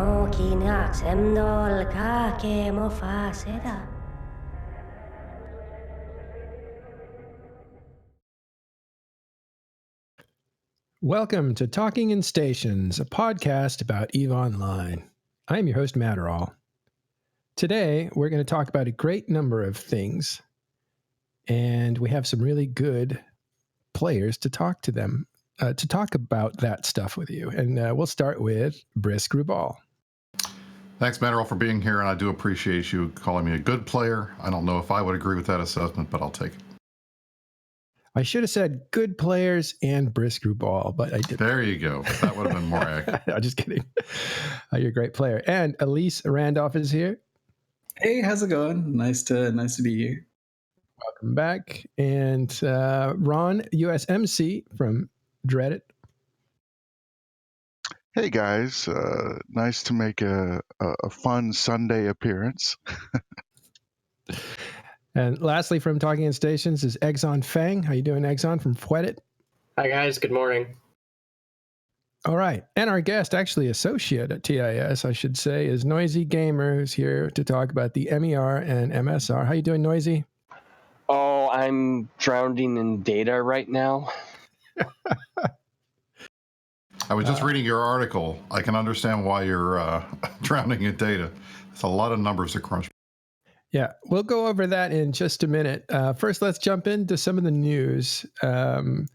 no kina semdol ka ke mo fa seda. Welcome to Talking in Stations, a podcast about EVE Online. I'm your host, Matterall. Today, we're going to talk about a great number of things, and we have some really good players to talk to them, to talk about that stuff with you. And we'll start with Brisc Rubal. Thanks, Matterall, for being here, and I do appreciate you calling me a good player. I don't know if I would agree with that assessment, but I'll take it. I should have said good players and Brisc Rubal, but I didn't. There you go. That would have been more accurate. I'm just kidding. You're a great player. And Elise Randolph is here. Hey, how's it going? Nice to be here. Welcome back. And RonUSMC from Dreddit. Hey guys, nice to make a fun Sunday appearance. And lastly, from Talking in Stations is Exonfang. How you doing, Exon, from Fweddit? Hi, guys. Good morning. All right. And our guest, actually associate at TIS, I should say, is NoisyGamer, who's here to talk about the MER and MSR. How you doing, Noisy? Oh, I'm drowning in data right now. I was just reading your article. I can understand why you're drowning in data. It's a lot of numbers to crunch. Yeah, we'll go over that in just a minute. First, let's jump into some of the news. Want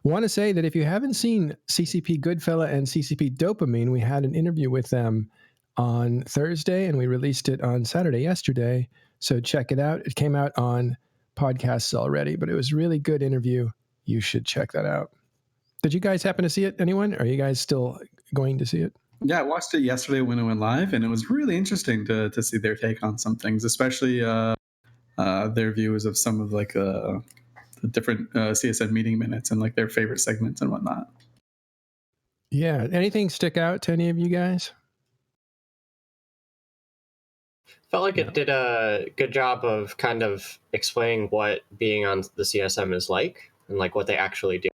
to say that if you haven't seen CCP Goodfella and CCP Dopamine, we had an interview with them on Thursday, and we released it on Saturday yesterday. So check it out. It came out on podcasts already, but it was a really good interview. You should check that out. Did you guys happen to see it, anyone? Are you guys still going to see it? Yeah, I watched it yesterday when it went live, and it was really interesting to see their take on some things, especially their views of some of the different CSN meeting minutes and like their favorite segments and whatnot. Yeah. Anything stick out to any of you guys? Felt like it did a good job of kind of explaining what being on the CSM is like and like what they actually do.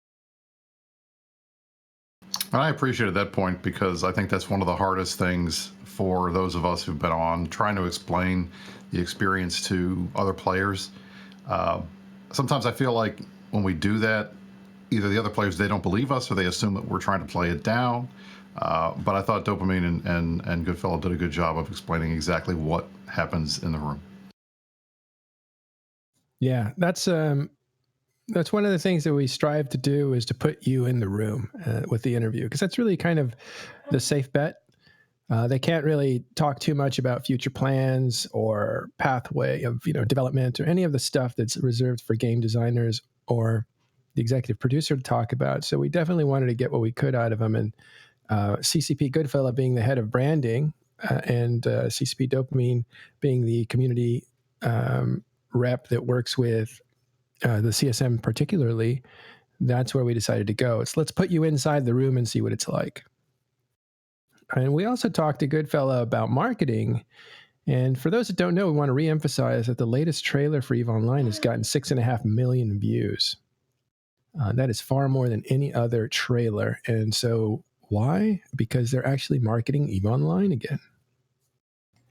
And I appreciated that point because I think that's one of the hardest things for those of us who've been on, trying to explain the experience to other players. Sometimes I feel like when we do that, either the other players, they don't believe us or they assume that we're trying to play it down. But I thought Dopamine and Goodfellow did a good job of explaining exactly what happens in the room. Yeah, that's one of the things that we strive to do, is to put you in the room with the interview, because that's really kind of the safe bet. They can't really talk too much about future plans or pathway of development or any of the stuff that's reserved for game designers or the executive producer to talk about. So we definitely wanted to get what we could out of them. And CCP Goodfella being the head of branding and CCP Dopamine being the community rep that works with the CSM particularly, that's where we decided to go. It's let's put you inside the room and see what it's like. And we also talked to Goodfella about marketing. And for those that don't know, we want to reemphasize that the latest trailer for EVE Online has gotten 6.5 million views. That is far more than any other trailer. And so why? Because they're actually marketing EVE Online again.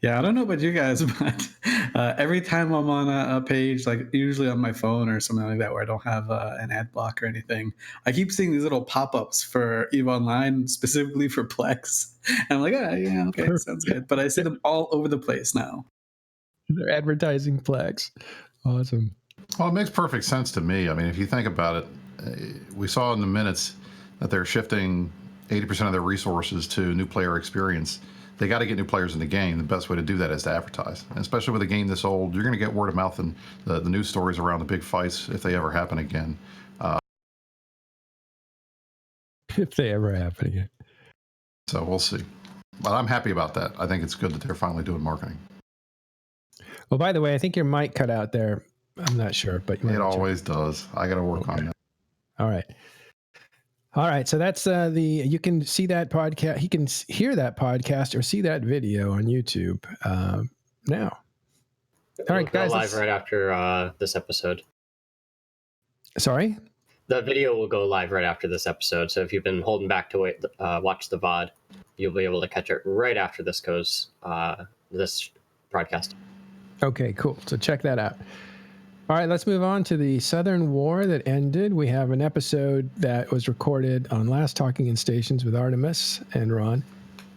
Yeah, I don't know about you guys, but every time I'm on a page, like usually on my phone or something like that, where I don't have an ad block or anything, I keep seeing these little pop-ups for EVE Online, specifically for Plex. And I'm like, yeah, okay, sounds good. But I see them all over the place now. They're advertising Plex. Awesome. Well, it makes perfect sense to me. I mean, if you think about it, we saw in the minutes that they're shifting 80% of their resources to new player experience. They got to get new players in the game. The best way to do that is to advertise. And especially with a game this old, you're going to get word of mouth and the news stories around the big fights if they ever happen again. If they ever happen again. So we'll see. But I'm happy about that. I think it's good that they're finally doing marketing. Well, by the way, I think your mic cut out there. I'm not sure, but it always does. I got to work on that. All right. So that's you can see that podcast. He can hear that podcast or see that video on YouTube now. All right, guys. Live right after this episode. Sorry? the video will go live right after this episode. So if you've been holding back to watch the VOD, you'll be able to catch it right after this goes, this broadcast. Okay, cool. So check that out. All right, let's move on to the Southern War that ended. We have an episode that was recorded on Last Talking in Stations with Artemis and Ron.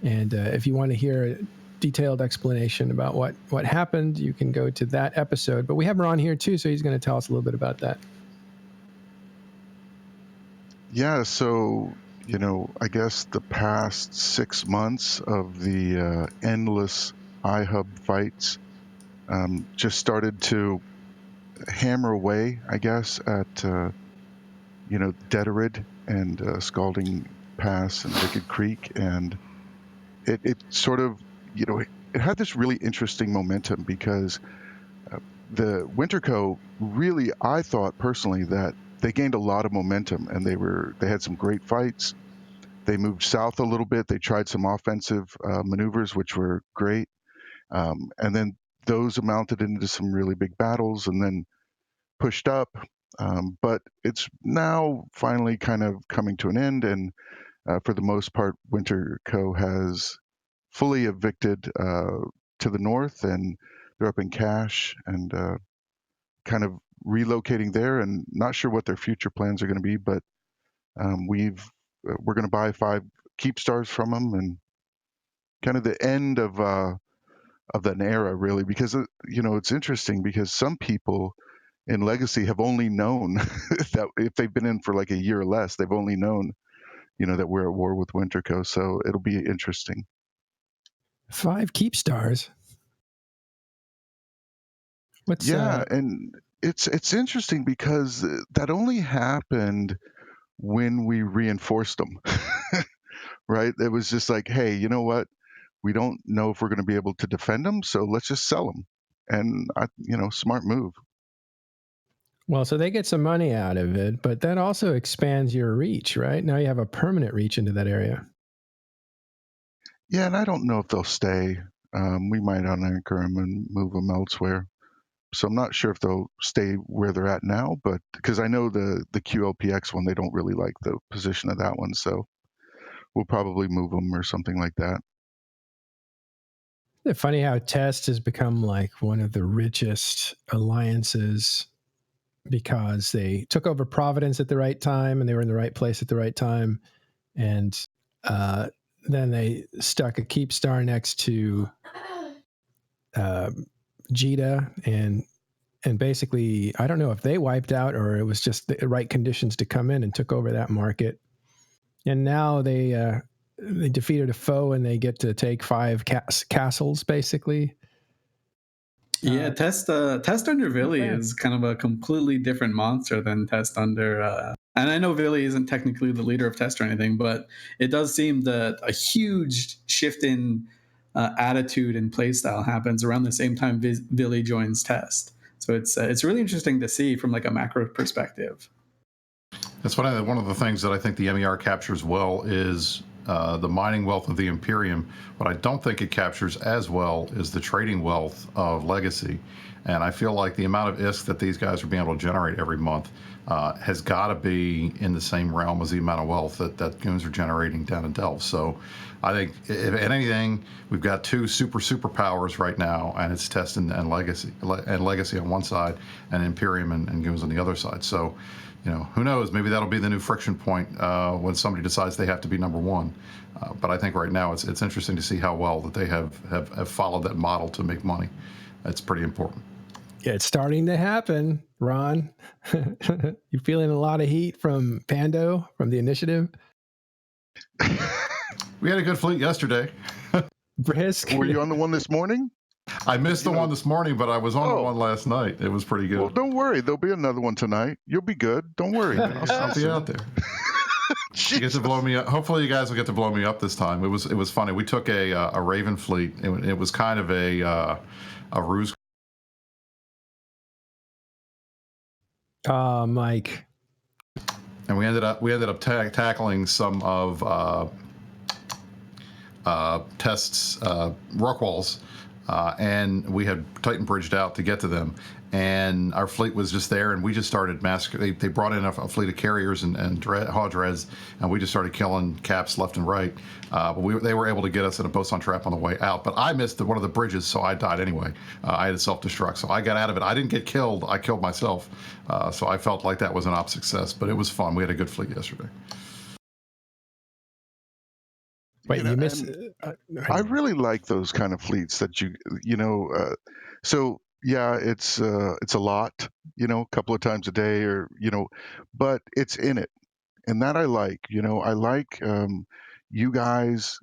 And if you want to hear a detailed explanation about what happened, you can go to that episode. But we have Ron here too, so he's going to tell us a little bit about that. Yeah, so, I guess the past 6 months of the endless iHub fights just started to hammer away, I guess, at, Dreddit and Scalding Pass and Wicked Creek. And it sort of, it had this really interesting momentum because the Winterco really, I thought personally that they gained a lot of momentum, and they had some great fights. They moved south a little bit. They tried some offensive maneuvers, which were great. And then those amounted into some really big battles and then pushed up. But it's now finally kind of coming to an end. And for the most part, Winterco has fully evicted to the north, and they're up in Cache and kind of relocating there, and not sure what their future plans are going to be, but we're going to buy 5 keep stars from them, and kind of the end of an era, really, because it's interesting because some people in Legacy have only known that if they've been in for like a year or less, they've only known that we're at war with Winterco, so it'll be interesting. 5 keep stars. And it's interesting because that only happened when we reinforced them, right? It was just like, hey, you know what? We don't know if we're going to be able to defend them, so let's just sell them. And smart move. Well, so they get some money out of it, but that also expands your reach, right? Now you have a permanent reach into that area. Yeah, and I don't know if they'll stay. We might unanchor them and move them elsewhere. So I'm not sure if they'll stay where they're at now, but because I know the QLPX one, they don't really like the position of that one, so we'll probably move them or something like that. Isn't it funny how Test has become like one of the richest alliances because they took over Providence at the right time and they were in the right place at the right time, and then they stuck a keep star next to Jita, and basically, I don't know if they wiped out or it was just the right conditions to come in and took over that market. And now they defeated a foe and they get to take 5 castles, basically. Yeah, Test under Vili is kind of a completely different monster than Test under. And I know Vili isn't technically the leader of Test or anything, but it does seem that a huge shift in attitude and playstyle happens around the same time Vili joins Test. So it's really interesting to see from like a macro perspective. That's one of the things that I think the MER captures well is the mining wealth of the Imperium. What I don't think it captures as well is the trading wealth of Legacy. And I feel like the amount of ISK that these guys are being able to generate every month has got to be in the same realm as the amount of wealth that goons are generating down in Delve. So I think, if anything, we've got 2 superpowers right now, and it's Test and Legacy on one side, and Imperium and goons on the other side. So, who knows? Maybe that'll be the new friction point when somebody decides they have to be number 1. But I think right now it's interesting to see how well that they have followed that model to make money. That's pretty important. Yeah, it's starting to happen, Ron. You feeling a lot of heat from Pando, from the initiative? We had a good fleet yesterday. Brisc. Were you on the one this morning? I missed the one this morning, but I was on the one last night. It was pretty good. Well, don't worry. There'll be another one tonight. You'll be good. Don't worry. I'll be out there. You get to blow me up. Hopefully, you guys will get to blow me up this time. It was funny. We took a Raven fleet. It was kind of a ruse. Mike. And we ended up tackling some of Test's rock walls and we had Titan bridged out to get to them. And our fleet was just there, and we just started massacring. They brought in a fleet of carriers and Hodreds, and we just started killing caps left and right. But they were able to get us in a boson trap on the way out. But I missed one of the bridges, so I died anyway. I had a self-destruct, so I got out of it. I didn't get killed. I killed myself. So I felt like that was an op success, but it was fun. We had a good fleet yesterday. Wait, you missed. I really like those kind of fleets that so yeah, it's a lot, a couple of times a day, or but it's in it, and that I like. I like you guys,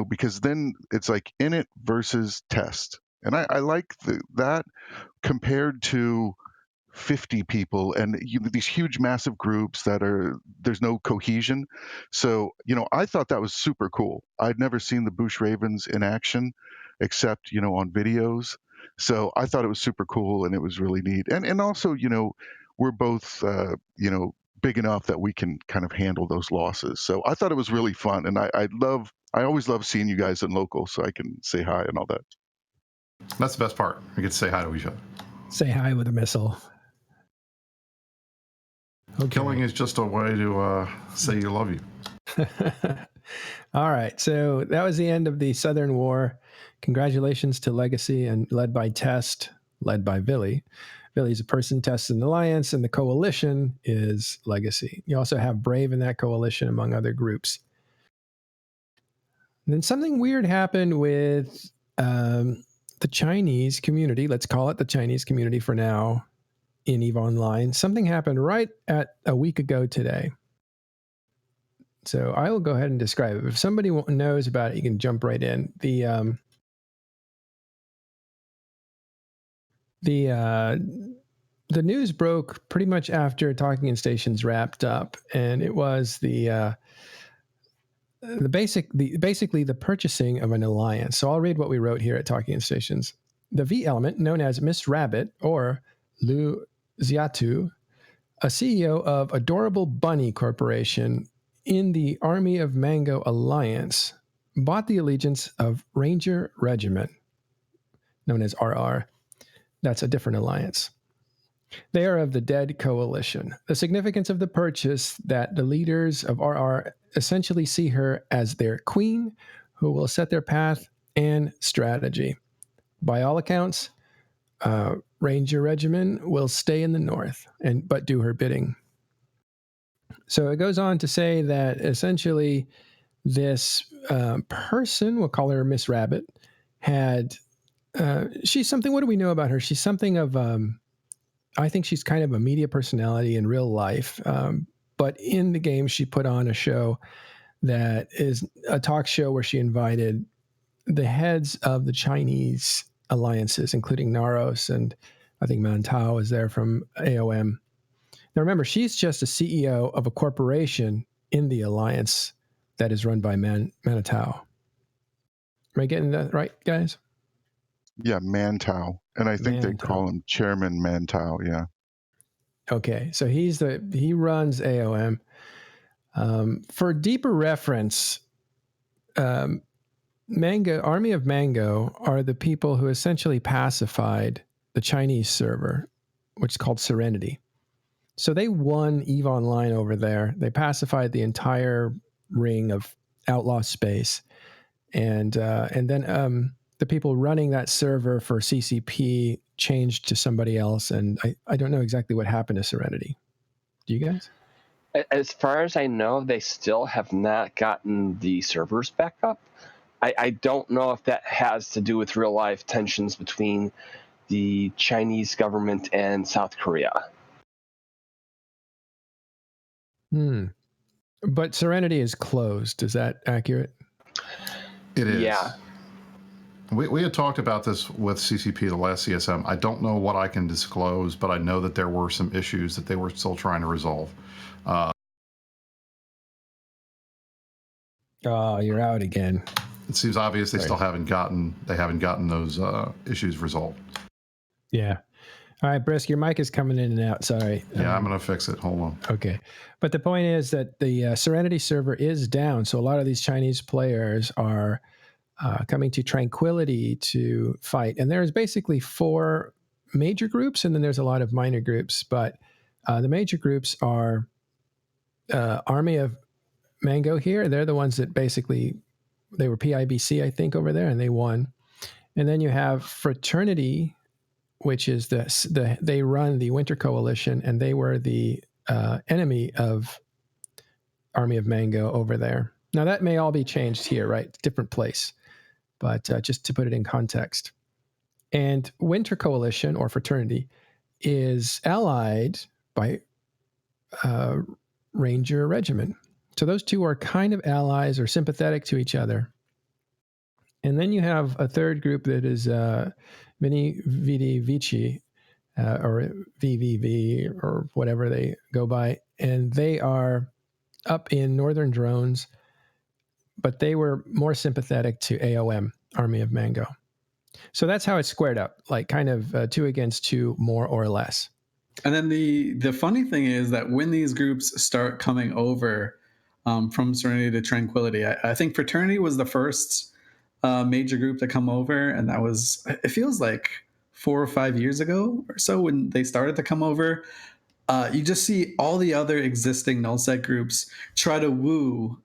because then it's like in it versus test, and I like that compared to 50 people and these huge massive groups there's no cohesion. So I thought that was super cool. I'd never seen the Bush Ravens in action except on videos, so I thought it was super cool, and it was really neat. And also we're both big enough that we can kind of handle those losses, so I thought it was really fun. And I always love seeing you guys in local, so I can say hi and all that. That's the best part. We get to say hi to each other. Say hi with a missile. Okay. Killing is just a way to say you love you. All right. So that was the end of the Southern War. Congratulations to Legacy, and led by Test, led by Billy. Billy's a person, Test in the Alliance, and the coalition is Legacy. You also have Brave in that coalition, among other groups. And then something weird happened with the Chinese community. Let's call it the Chinese community for now. In EVE Online, something happened right at a week ago today. So I will go ahead and describe it. If somebody knows about it, you can jump right in. The news broke pretty much after Talking in Stations wrapped up, and it was basically the purchasing of an alliance. So I'll read what we wrote here at Talking in Stations. The V element, known as Miss Rabbit or Lu Xiatu, a CEO of Adorable Bunny Corporation in the Army of Mango Alliance, bought the allegiance of Ranger Regiment, known as RR. That's a different alliance. They are of the Dead Coalition. The significance of the purchase that the leaders of RR essentially see her as their queen, who will set their path and strategy. By all accounts, Ranger Regiment will stay in the north but do her bidding. So it goes on to say that essentially this person, we'll call her Miss Rabbit, she's something, what do we know about her? She's something of, I think she's kind of a media personality in real life. But in the game, she put on a show that is a talk show where she invited the heads of the Chinese alliances, including Naros, and I think Mantao is there from AOM. Now remember, she's just a CEO of a corporation in the alliance that is run by Mantao. Am I getting that right, guys? Yeah, Mantao. And I think they call him Chairman Mantao, yeah. Okay, so he runs AOM. For deeper reference, Army of Mango are the people who essentially pacified the Chinese server, which is called Serenity. So they won EVE Online over there. They pacified the entire ring of outlaw space. And then the people running that server for CCP changed to somebody else. And I don't know exactly what happened to Serenity. Do you guys? As far as I know, they still have not gotten the servers back up. I don't know if that has to do with real life tensions between the Chinese government and South Korea. But Serenity is closed. Is that accurate? It is. Yeah. We had talked about this with CCP, the last CSM. I don't know what I can disclose, but I know that there were some issues that they were still trying to resolve. Oh, you're out again. It seems obvious they still haven't gotten those issues resolved. Yeah. All right, Brisc, your mic is coming in and out. Sorry. Yeah, I'm going to fix it. Hold on. Okay. But the point is that the Serenity server is down. So a lot of these Chinese players are coming to Tranquility to fight. And there's basically 4 major groups, and then there's a lot of minor groups. But the major groups are Army of Mango here. They're the ones that basically, they were PIBC, I think, over there, and they won. And then you have Fraternity, which is they run the Winter Coalition, and they were the enemy of Army of Mango over there. Now, that may all be changed here, right? Different place. But just to put it in context. And Winter Coalition, or Fraternity, is allied by Ranger Regiment. So those two are kind of allies or sympathetic to each other. And then you have a third group that is Mini Vidi Vici, or VVV, or whatever they go by. And they are up in Northern Drones, but they were more sympathetic to AOM, Army of Mango. So that's how it's squared up, like kind of 2 against 2, more or less. And then the funny thing is that when these groups start coming over from Serenity to Tranquility, I think Fraternity was the first major group to come over, and that was, it feels like 4 or 5 years ago or so when they started to come over. You just see all the other existing nullsec groups try to woo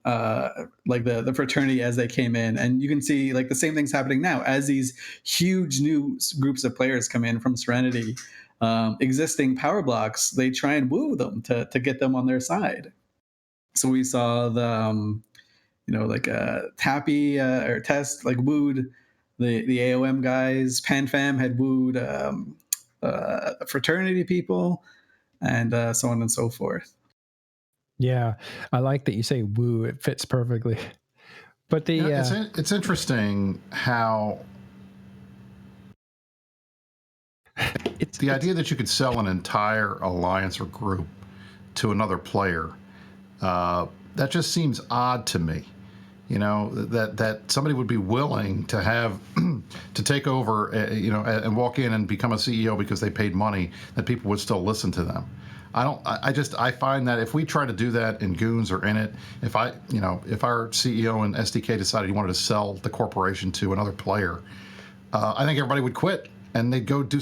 like the Fraternity as they came in, and you can see like the same things happening now as these huge new groups of players come in from Serenity. Existing power blocks, they try and woo them to get them on their side. So we saw the like Tappy or Test like wooed the AOM guys. PanFam had wooed Fraternity people, and so on and so forth. Yeah, I like that you say woo. It fits perfectly. But it's interesting how the idea that you could sell an entire alliance or group to another player, that just seems odd to me. That somebody would be willing to have to take over, and walk in and become a CEO because they paid money, that people would still listen to them. I find that if we try to do that in Goons or in it, if our CEO and SDK decided he wanted to sell the corporation to another player, I think everybody would quit and they'd go do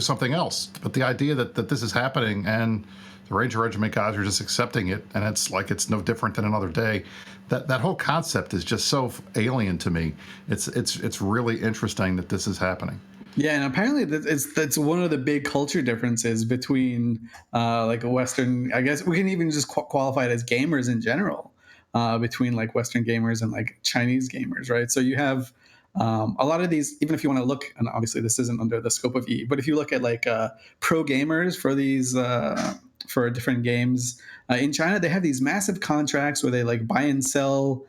something else. But the idea that this is happening and the Ranger Regiment guys are just accepting it, and it's like it's no different than another day. That whole concept is just so alien to me. It's really interesting that this is happening. Yeah, and apparently that's one of the big culture differences between like a Western. I guess we can even just qualify it as gamers in general, between like Western gamers and like Chinese gamers, right? So you have a lot of these. Even if you want to look, and obviously this isn't under the scope of E, but if you look at like pro gamers for these for different games in China, they have these massive contracts where they like buy and sell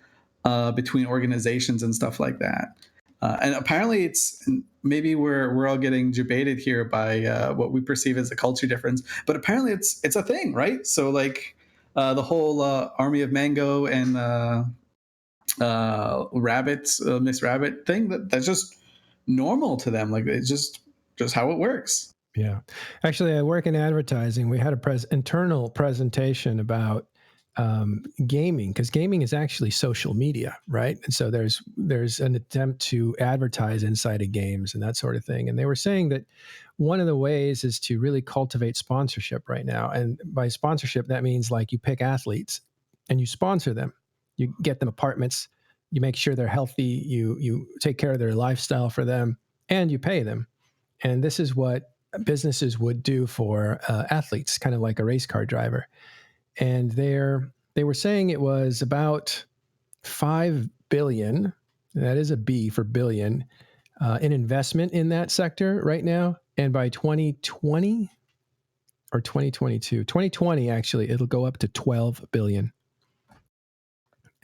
between organizations and stuff like that. And apparently it's maybe we're all getting debated here by what we perceive as a culture difference, but apparently it's a thing, right? So like the whole Army of Mango and Miss Rabbit thing, that's just normal to them. Like it's just how it works. Yeah. Actually, I work in advertising. We had a internal presentation about gaming, because gaming is actually social media, right? And so there's an attempt to advertise inside of games and that sort of thing. And they were saying that one of the ways is to really cultivate sponsorship right now. And by sponsorship, that means like you pick athletes and you sponsor them. You get them apartments, you make sure they're healthy, you take care of their lifestyle for them, and you pay them. And this is what businesses would do for athletes, kind of like a race car driver. And they were saying it was about 5 billion, that is a B for billion, in investment in that sector right now. And by 2020 or 2020, actually, it'll go up to 12 billion.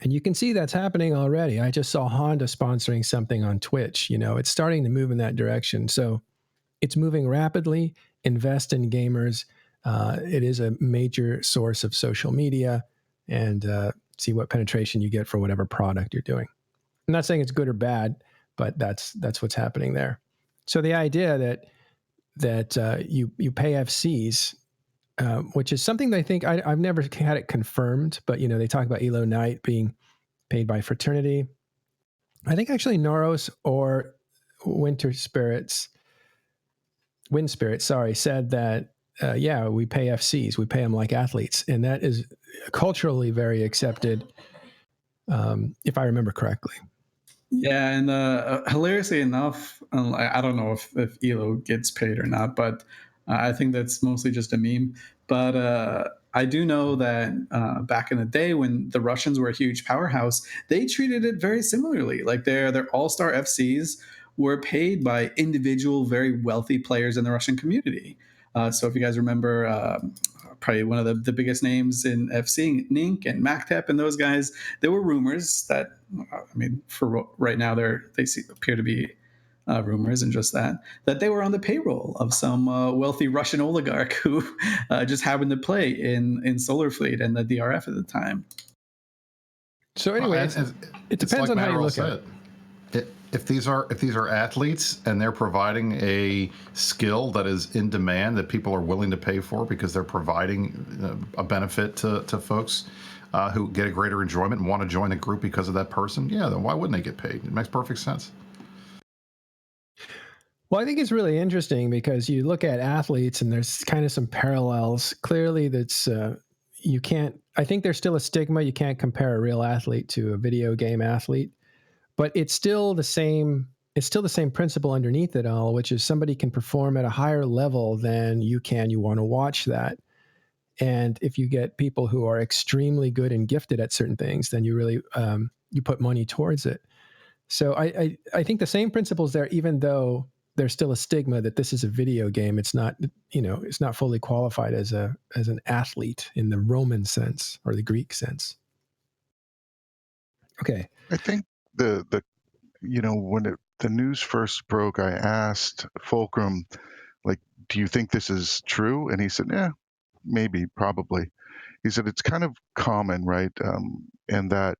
And you can see that's happening already. I just saw Honda sponsoring something on Twitch. It's starting to move in that direction. So it's moving rapidly. Invest in gamers. It is a major source of social media, and see what penetration you get for whatever product you're doing. I'm not saying it's good or bad, but that's what's happening there. So the idea that you pay FCs, which is something that I think I've never had it confirmed, but they talk about Elo Knight being paid by Fraternity. I think actually Noros or Wind Spirits, said that, yeah, we pay FCs, we pay them like athletes. And that is culturally very accepted, if I remember correctly. Yeah, and hilariously enough, I don't know if Elo gets paid or not, but I think that's mostly just a meme. But I do know that back in the day when the Russians were a huge powerhouse, they treated it very similarly. Like their all-star FCs were paid by individual, very wealthy players in the Russian community. So if you guys remember, probably one of the biggest names in FC, Nink and Maktep and those guys, there were rumors that, I mean, for right now, they appear to be rumors and just that they were on the payroll of some wealthy Russian oligarch who just happened to play in Solar Fleet and the DRF at the time. So anyway, it depends on how you look at it. If these are athletes and they're providing a skill that is in demand that people are willing to pay for because they're providing a benefit to folks who get a greater enjoyment and want to join the group because of that person, yeah, then why wouldn't they get paid? It makes perfect sense. Well, I think it's really interesting because you look at athletes and there's kind of some parallels. Clearly, that's you can't. I think there's still a stigma. You can't compare a real athlete to a video game athlete. But it's still the same. It's still the same principle underneath it all, which is somebody can perform at a higher level than you can. You want to watch that, and if you get people who are extremely good and gifted at certain things, then you really you put money towards it. So I think the same principles there, even though there's still a stigma that this is a video game. It's not, it's not fully qualified as an athlete in the Roman sense or the Greek sense. Okay. I think when the news first broke, I asked Fulcrum, like, do you think this is true? And he said, yeah, maybe, probably. He said it's kind of common, right? And that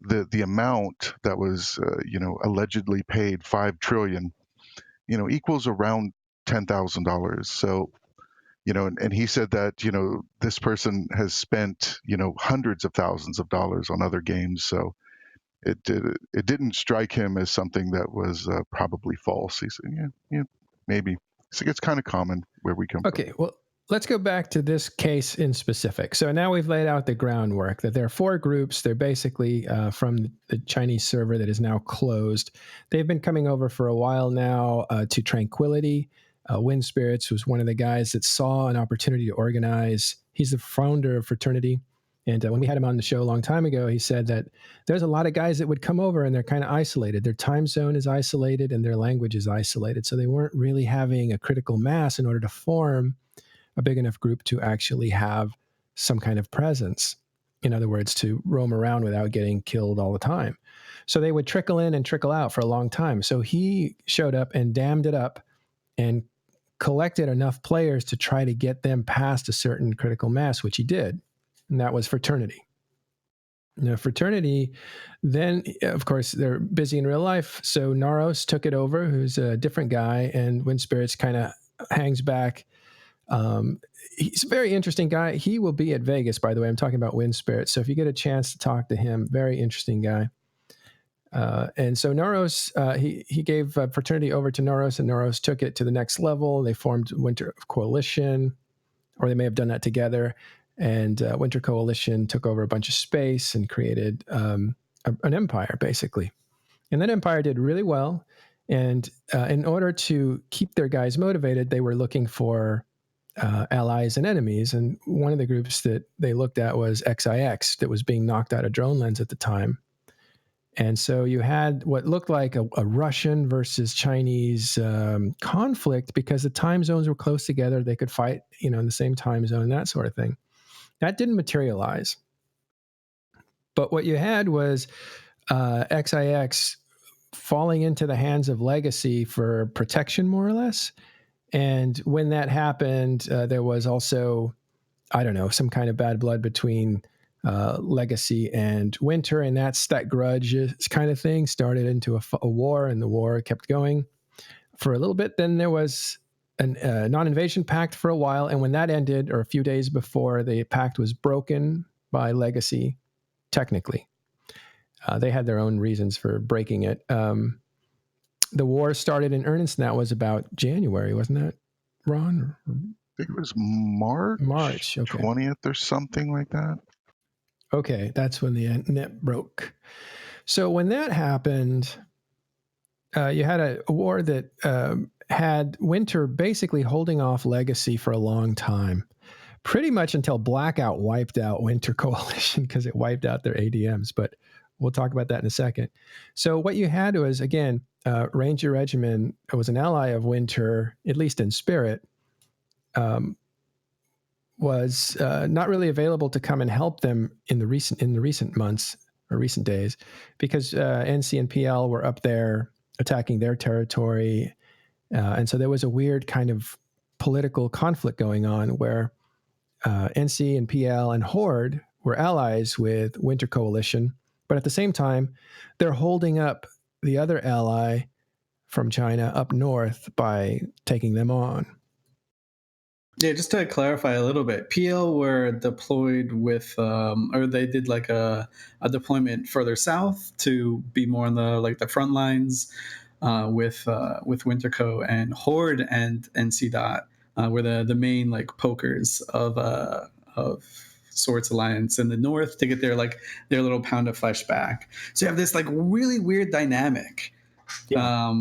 the amount that was, allegedly paid, 5 trillion, equals around $10,000. So, and he said that, this person has spent, hundreds of thousands of dollars on other games. So it didn't strike him as something that was probably false. He said, yeah, maybe. So it's kind of common where we come from. Okay, well, let's go back to this case in specific. So now we've laid out the groundwork that there are 4 groups. They're basically from the Chinese server that is now closed. They've been coming over for a while now to Tranquility. Wind Spirits was one of the guys that saw an opportunity to organize. He's the founder of Fraternity. And when we had him on the show a long time ago, he said that there's a lot of guys that would come over and they're kind of isolated. Their time zone is isolated and their language is isolated. So they weren't really having a critical mass in order to form a big enough group to actually have some kind of presence. In other words, to roam around without getting killed all the time. So they would trickle in and trickle out for a long time. So he showed up and dammed it up and collected enough players to try to get them past a certain critical mass, which he did. And that was Fraternity. Now, Fraternity, then, of course, they're busy in real life. So Naros took it over, who's a different guy, and Wind Spirits kind of hangs back. He's a very interesting guy. He will be at Vegas, by the way. I'm talking about Wind Spirits. So if you get a chance to talk to him, very interesting guy. And so Naros, he gave Fraternity over to Naros, and Naros took it to the next level. They formed Winter Coalition, or they may have done that together. And Winter Coalition took over a bunch of space and created an empire, basically. And that empire did really well. And in order to keep their guys motivated, they were looking for allies and enemies. And one of the groups that they looked at was XIX, that was being knocked out of Drone Lens at the time. And so you had what looked like a Russian versus Chinese conflict because the time zones were close together. They could fight, in the same time zone, that sort of thing. That didn't materialize. But what you had was XIX falling into the hands of Legacy for protection, more or less. And when that happened, there was also, some kind of bad blood between Legacy and Winter. And that grudge kind of thing started into a war, and the war kept going for a little bit. Then there was a non-invasion pact for a while, and when that ended, or a few days before, the pact was broken by Legacy, technically. They had their own reasons for breaking it. The war started in earnest, and that was about January, wasn't that, Ron? I think it was March Okay. 20th or something like that. Okay, that's when the net broke. So when that happened, you had a war that had Winter basically holding off Legacy for a long time, pretty much until Blackout wiped out Winter Coalition because it wiped out their ADMs. But we'll talk about that in a second. So what you had was, again, Ranger Regiment was an ally of Winter, at least in spirit, was not really available to come and help them in the recent months or recent days, because NC and PL were up there attacking their territory, and so there was a weird kind of political conflict going on where NC and PL and Horde were allies with Winter Coalition, but at the same time, they're holding up the other ally from China up north by taking them on. Yeah, just to clarify a little bit, PL were deployed with, or they did like a deployment further south to be more on the front lines with Winterco, and Horde and NC Dot were the main like pokers of Swords Alliance in the north to get their little pound of flesh back. So you have this like really weird dynamic. Yeah.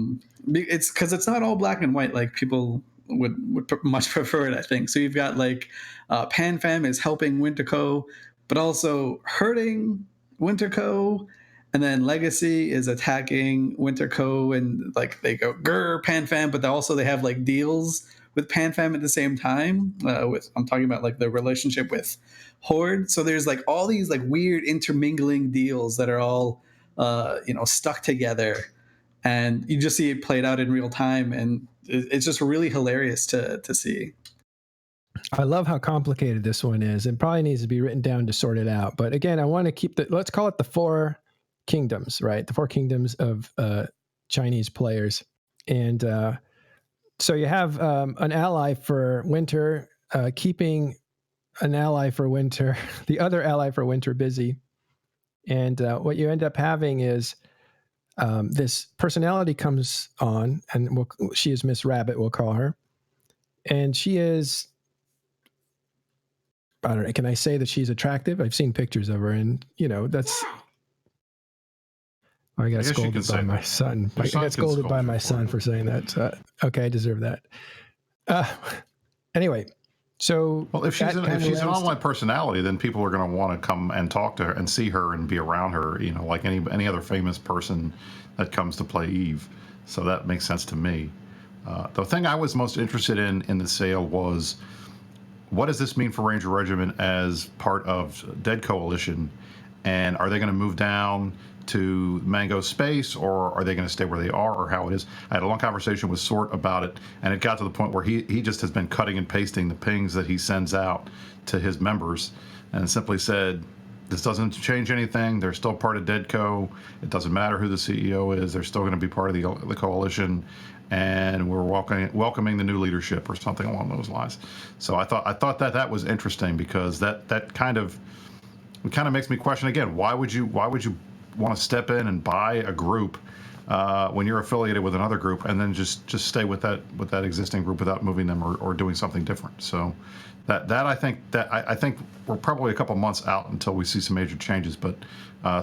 It's because it's not all black and white like people would much prefer it, I think. So you've got like PanFam is helping Winterco, but also hurting Winterco, and then Legacy is attacking Winterco, and like they go grr PanFam, but they have like deals with PanFam at the same time. I'm talking about like the relationship with Horde. So there's like all these like weird intermingling deals that are all stuck together, and you just see it played out in real time, and it's just really hilarious to see. I love how complicated this one is. It probably needs to be written down to sort it out. But again, I want to keep let's call it the 4 kingdoms, right? The 4 kingdoms of Chinese players. And so you have an ally for Winter, keeping an ally for Winter, the other ally for Winter busy. And what you end up having is this personality comes on, and she is Miss Rabbit, we'll call her. And she is, I don't know, can I say that she's attractive? I've seen pictures of her, and, that's... I got scolded by my son. I got scolded by my son for saying that. Okay, I deserve that. Anyway, so... Well, if she's an online personality, then people are going to want to come and talk to her and see her and be around her, like any other famous person that comes to play Eve. So that makes sense to me. The thing I was most interested in the sale was, what does this mean for Ranger Regiment as part of Dead Coalition? And are they going to move down to Mango Space, or are they going to stay where they are, or how it is? I had a long conversation with Sort about it, and it got to the point where he just has been cutting and pasting the pings that he sends out to his members, and simply said, this doesn't change anything. They're still part of Deadco. It doesn't matter who the CEO is. They're still going to be part of the coalition, and we're welcoming the new leadership, or something along those lines. So I thought that was interesting, because that kind of makes me question again, why would you want to step in and buy a group when you're affiliated with another group, and then just stay with that existing group without moving them or doing something different? So I think we're probably a couple months out until we see some major changes, but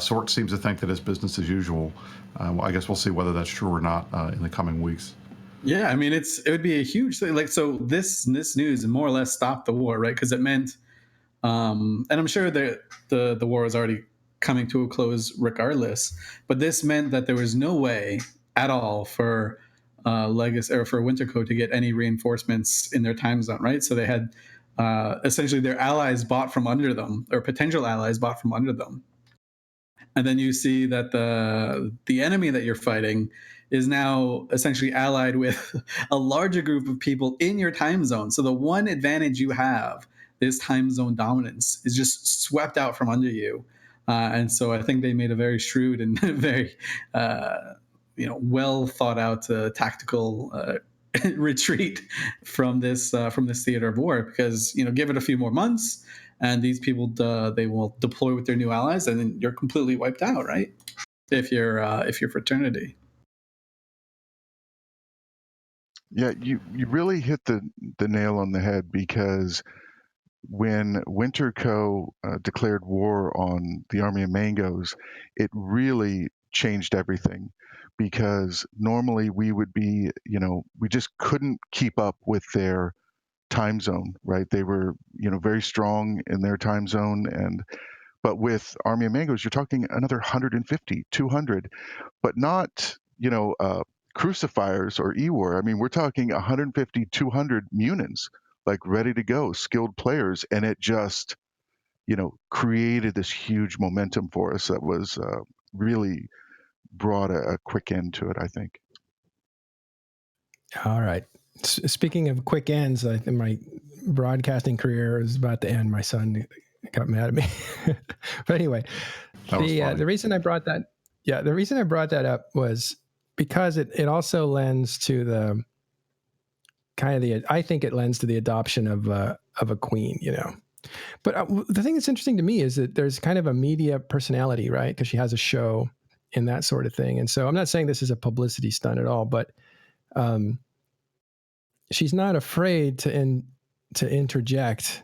Sort seems to think that it's business as usual. I guess we'll see whether that's true or not in the coming weeks. Yeah, I mean, it would be a huge thing. Like, so this news more or less stopped the war, right? Because it meant, and I'm sure that the war was already coming to a close regardless, but this meant that there was no way at all for Legacy or for Winterco to get any reinforcements in their time zone, right? So they had essentially their allies bought from under them, or potential allies bought from under them. And then you see that the enemy that you're fighting is now essentially allied with a larger group of people in your time zone. So the one advantage you have, this time zone dominance, is just swept out from under you. And so I think they made a very shrewd and very well thought out tactical retreat from this theater of war, because give it a few more months, and these people they will deploy with their new allies, and then you're completely wiped out, right? If you're fraternity. Yeah, you really hit the nail on the head, because when Winterco declared war on the Army of Mangoes, it really changed everything, because normally we would be, we just couldn't keep up with their time zone, right? They were, very strong in their time zone, but with Army of Mangoes, you're talking another 150, 200, but not, crucifiers or Ewar. I mean, we're talking 150, 200 Munins, like ready to go, skilled players, and it just, created this huge momentum for us that was really brought a quick end to it, I think. All right. Speaking of quick ends, I think my broadcasting career is about to end. My son got mad at me. But anyway, the reason I brought that up was because it also lends to the kind of I think it lends to the adoption of a queen, But the thing that's interesting to me is that there's kind of a media personality, right? Because she has a show and that sort of thing. And so I'm not saying this is a publicity stunt at all, but she's not afraid to interject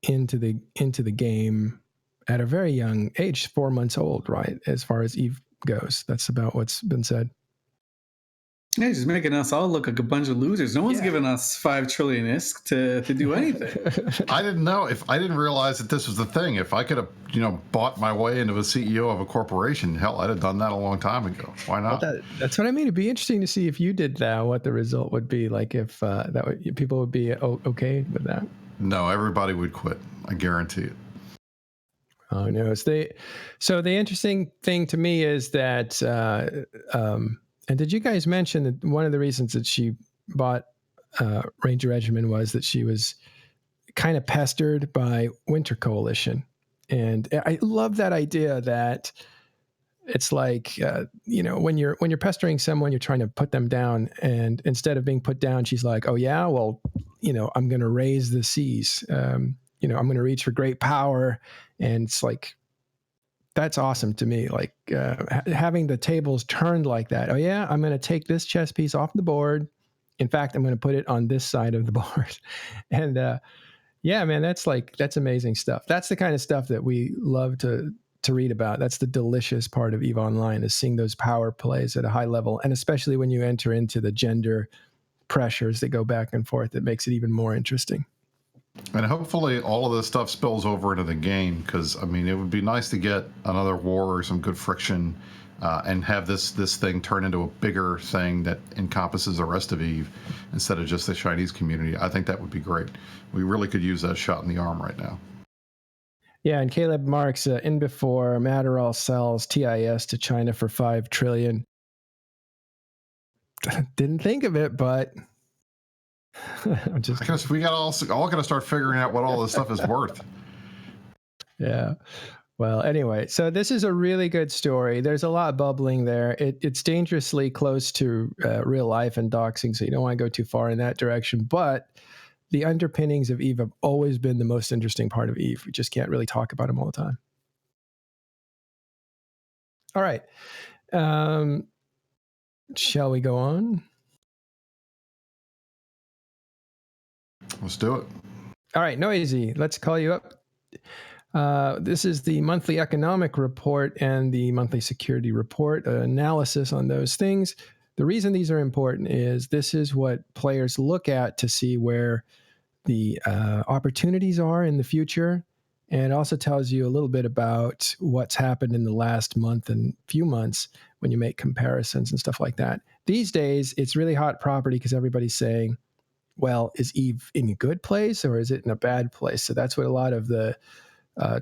into the game at a very young age, 4 months old, right? As far as Eve goes, that's about what's been said. Yeah, she's making us all look like a bunch of losers. No one's giving us 5 trillion ISK to do anything. I didn't realize that this was the thing. If I could have, bought my way into a CEO of a corporation, hell, I'd have done that a long time ago. Why not? Well, that's what I mean. It'd be interesting to see if you did that, what the result would be. Like if people would be okay with that. No, everybody would quit. I guarantee it. Oh no! So the interesting thing to me is that. And did you guys mention that one of the reasons that she bought Ranger Regiment was that she was kind of pestered by Winter Coalition? And I love that idea that it's like, when you're pestering someone, you're trying to put them down. And instead of being put down, she's like, oh, yeah, well, I'm going to raise the seas. I'm going to reach for great power. And it's like, that's awesome to me. Like having the tables turned like that. Oh yeah, I'm going to take this chess piece off the board. In fact, I'm going to put it on this side of the board. And yeah, man, that's amazing stuff. That's the kind of stuff that we love to read about. That's the delicious part of EVE Online, is seeing those power plays at a high level. And especially when you enter into the gender pressures that go back and forth, it makes it even more interesting. And hopefully all of this stuff spills over into the game, because, I mean, it would be nice to get another war or some good friction and have this thing turn into a bigger thing that encompasses the rest of EVE instead of just the Chinese community. I think that would be great. We really could use that shot in the arm right now. Yeah, and Caleb marks in before Matterall sells TIS to China for $5 trillion. Didn't think of it, but... I guess we got all got to start figuring out what all this stuff is worth. Yeah. Well, anyway, so this is a really good story. There's a lot bubbling there. It's dangerously close to real life and doxing, so you don't want to go too far in that direction. But the underpinnings of EVE have always been the most interesting part of EVE. We just can't really talk about them all the time. All right. Shall we go on? Let's do it. All right, Noisy, let's call you up. This is the monthly economic report and the monthly security report, analysis on those things. The reason these are important is this is what players look at to see where the opportunities are in the future. And it also tells you a little bit about what's happened in the last month and few months when you make comparisons and stuff like that. These days, it's really hot property because everybody's saying, well, is EVE in a good place or is it in a bad place? So that's what a lot of the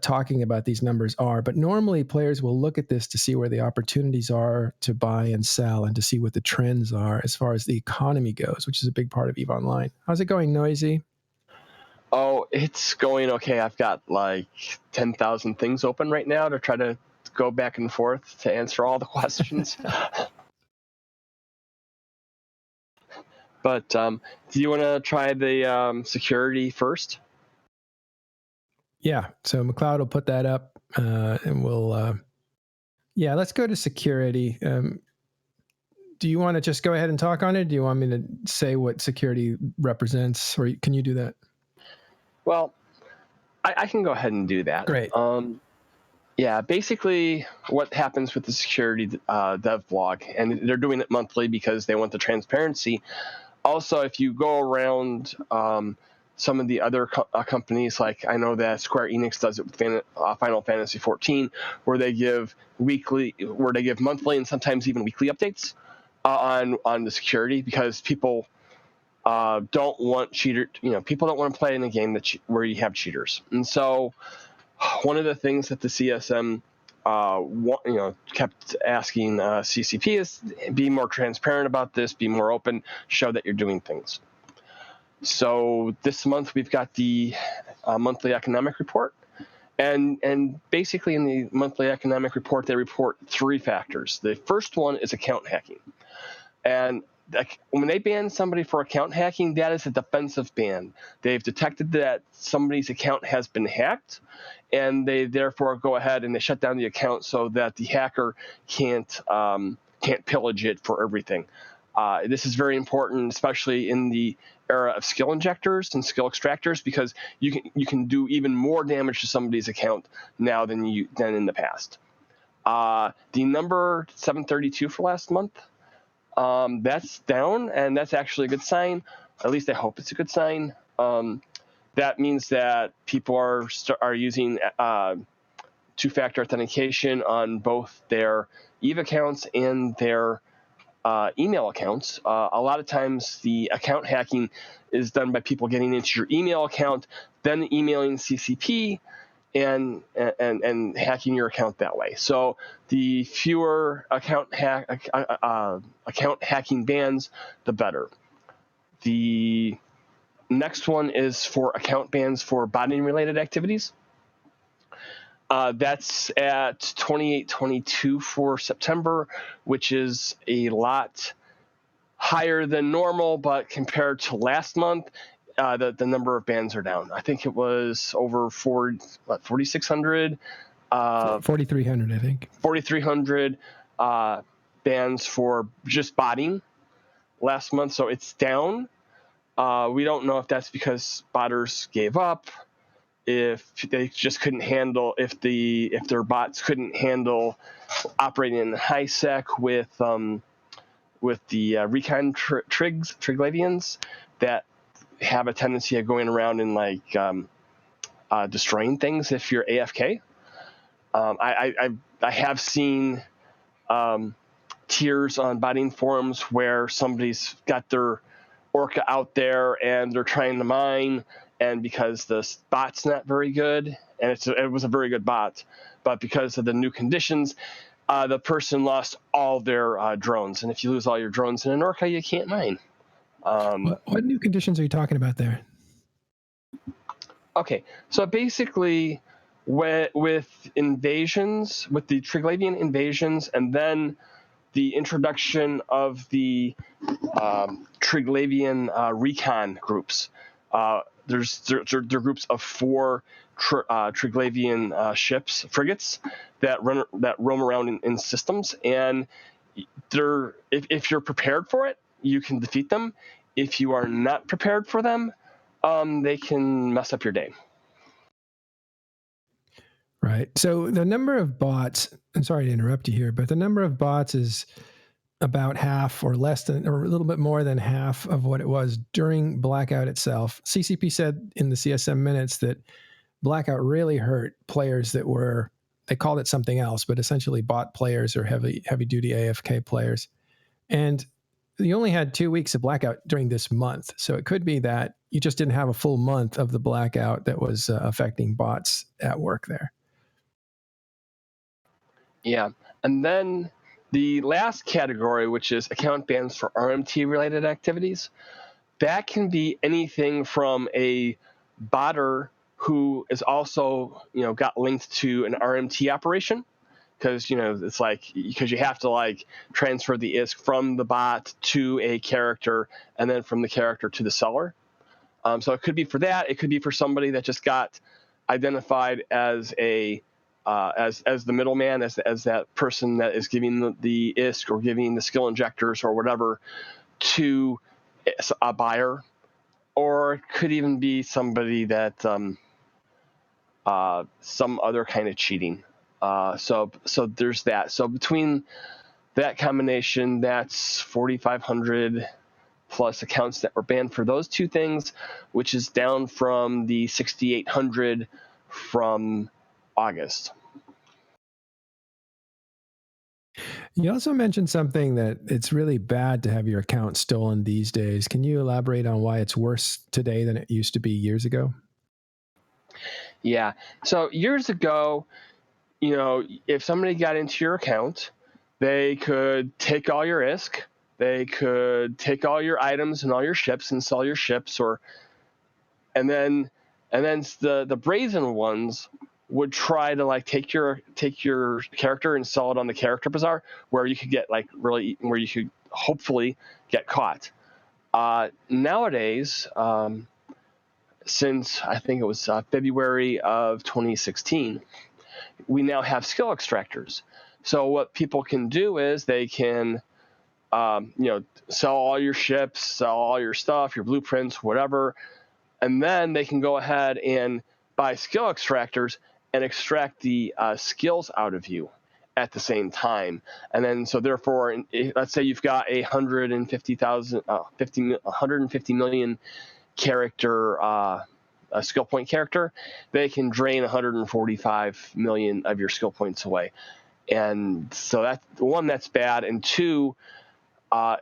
talking about these numbers are. But normally players will look at this to see where the opportunities are to buy and sell and to see what the trends are as far as the economy goes, which is a big part of EVE Online. How's it going, Noisy? Oh, it's going okay. I've got like 10,000 things open right now to try to go back and forth to answer all the questions. But do you want to try the security first? Yeah, so McLeod will put that up, and we'll. Yeah, let's go to security. Do you want to just go ahead and talk on it? Do you want me to say what security represents, or can you do that? Well, I can go ahead and do that. Great. Yeah, basically what happens with the security dev blog, and they're doing it monthly because they want the transparency. Also, if you go around some of the other companies, like I know that Square Enix does it with Final Fantasy XIV, where they give monthly and sometimes even weekly updates on the security, because people don't want people don't want to play in a game where you have cheaters. And so one of the things that the CSM kept asking CCP is be more transparent about this, be more open, show that you're doing things. So this month we've got the monthly economic report, and basically in the monthly economic report they report 3 factors. The first one is account hacking, and when they ban somebody for account hacking, that is a defensive ban. They've detected that somebody's account has been hacked, and they therefore go ahead and they shut down the account so that the hacker can't pillage it for everything. This is very important, especially in the era of skill injectors and skill extractors, because you can do even more damage to somebody's account now than in the past. The number 732 for last month, that's down, and that's actually a good sign. At least I hope it's a good sign. That means that people are using two-factor authentication on both their EVE accounts and their email accounts. A lot of times the account hacking is done by people getting into your email account, then emailing CCP, and hacking your account that way. So the fewer account hacking bans, the better. The next one is for account bans for botting-related activities. That's at 2822 for September, which is a lot higher than normal, but compared to last month, the number of bans are down. I think it was over 4,600? 4,300, I think. 4,300 bans for just botting last month, so it's down. We don't know if that's because botters gave up, if they just couldn't handle, if their bots couldn't handle operating in high sec with the recon Triglavians that have a tendency of going around and destroying things if you're AFK. I have seen tiers on botting forums where somebody's got their orca out there and they're trying to mine, and because the bot's not very good, and it was a very good bot, but because of the new conditions, the person lost all their drones. And if you lose all your drones in an orca, you can't mine. What new conditions are you talking about there? Okay, so basically with invasions, with the Triglavian invasions, and then the introduction of the Triglavian recon groups, they're groups of 4 Triglavian ships, frigates, that roam around in systems, and if you're prepared for it, you can defeat them. If you are not prepared for them, they can mess up your day. Right. So the number of bots, I'm sorry to interrupt you here, but the number of bots is about half or less than, or a little bit more than half of what it was during Blackout itself. CCP said in the CSM minutes that Blackout really hurt players that were, they called it something else, but essentially bot players or heavy duty AFK players. And you only had 2 weeks of Blackout during this month. So it could be that you just didn't have a full month of the Blackout that was affecting bots at work there. Yeah. And then the last category, which is account bans for RMT-related activities, that can be anything from a botter who is also, got linked to an RMT operation, because, it's because you have to transfer the ISK from the bot to a character and then from the character to the seller. So it could be for that. It could be for somebody that just got identified as a as the middleman, as that person that is giving the ISK or giving the skill injectors or whatever to a buyer, or it could even be somebody that some other kind of cheating. So there's that. So between that combination, that's 4,500 plus accounts that were banned for those two things, which is down from the 6,800 from August. You also mentioned something that it's really bad to have your account stolen these days. Can you elaborate on why it's worse today than it used to be years ago? Yeah. So years ago, if somebody got into your account, they could take all your ISK, they could take all your items and all your ships and sell your ships, and then the brazen ones would try to like take your character and sell it on the character bazaar, where you could get where you could hopefully get caught. Nowadays, since I think it was February of 2016, we now have skill extractors. So what people can do is they can sell all your ships, sell all your stuff, your blueprints, whatever, and then they can go ahead and buy skill extractors and extract the skills out of you at the same time. And then, so therefore, let's say you've got a 150 million character, a skill point character, they can drain 145 million of your skill points away. And so that's one, that's bad. And two,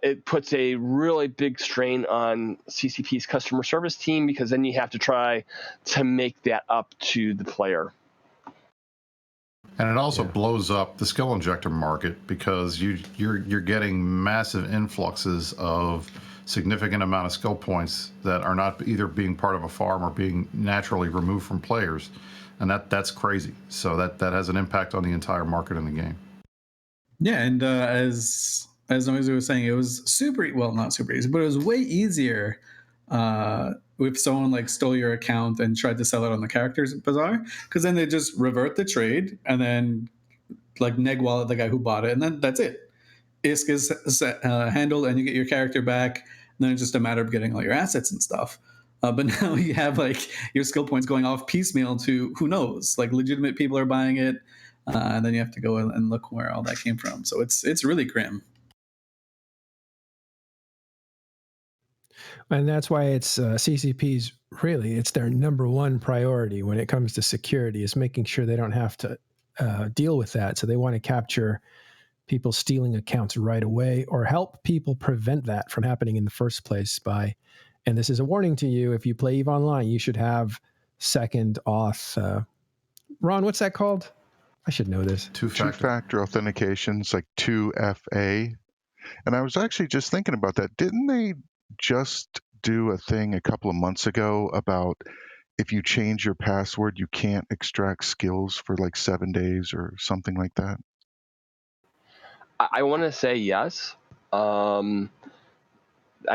it puts a really big strain on CCP's customer service team, because then you have to try to make that up to the player. And it also blows up the skill injector market, because you're getting massive influxes of significant amount of skill points that are not either being part of a farm or being naturally removed from players, and that's crazy. So that has an impact on the entire market in the game. Yeah, and as Noisy was saying, it was not super easy, but it was way easier if someone like stole your account and tried to sell it on the characters bazaar, because then they just revert the trade and then like neg wallet the guy who bought it, and then that's it. ISK is handled and you get your character back, and then it's just a matter of getting all your assets and stuff. But now you have like your skill points going off piecemeal to who knows, like legitimate people are buying it, and then you have to go and look where all that came from. So it's really grim. And that's why it's CCP's really, it's their number one priority when it comes to security, is making sure they don't have to deal with that. So they want to capture people stealing accounts right away, or help people prevent that from happening in the first place by, and this is a warning to you, if you play EVE Online, you should have second auth. Ron, what's that called? I should know this. Two-factor authentications, like 2FA. And I was actually just thinking about that. Didn't they just do a thing a couple of months ago about if you change your password, you can't extract skills for like 7 days or something like that? I want to say yes. I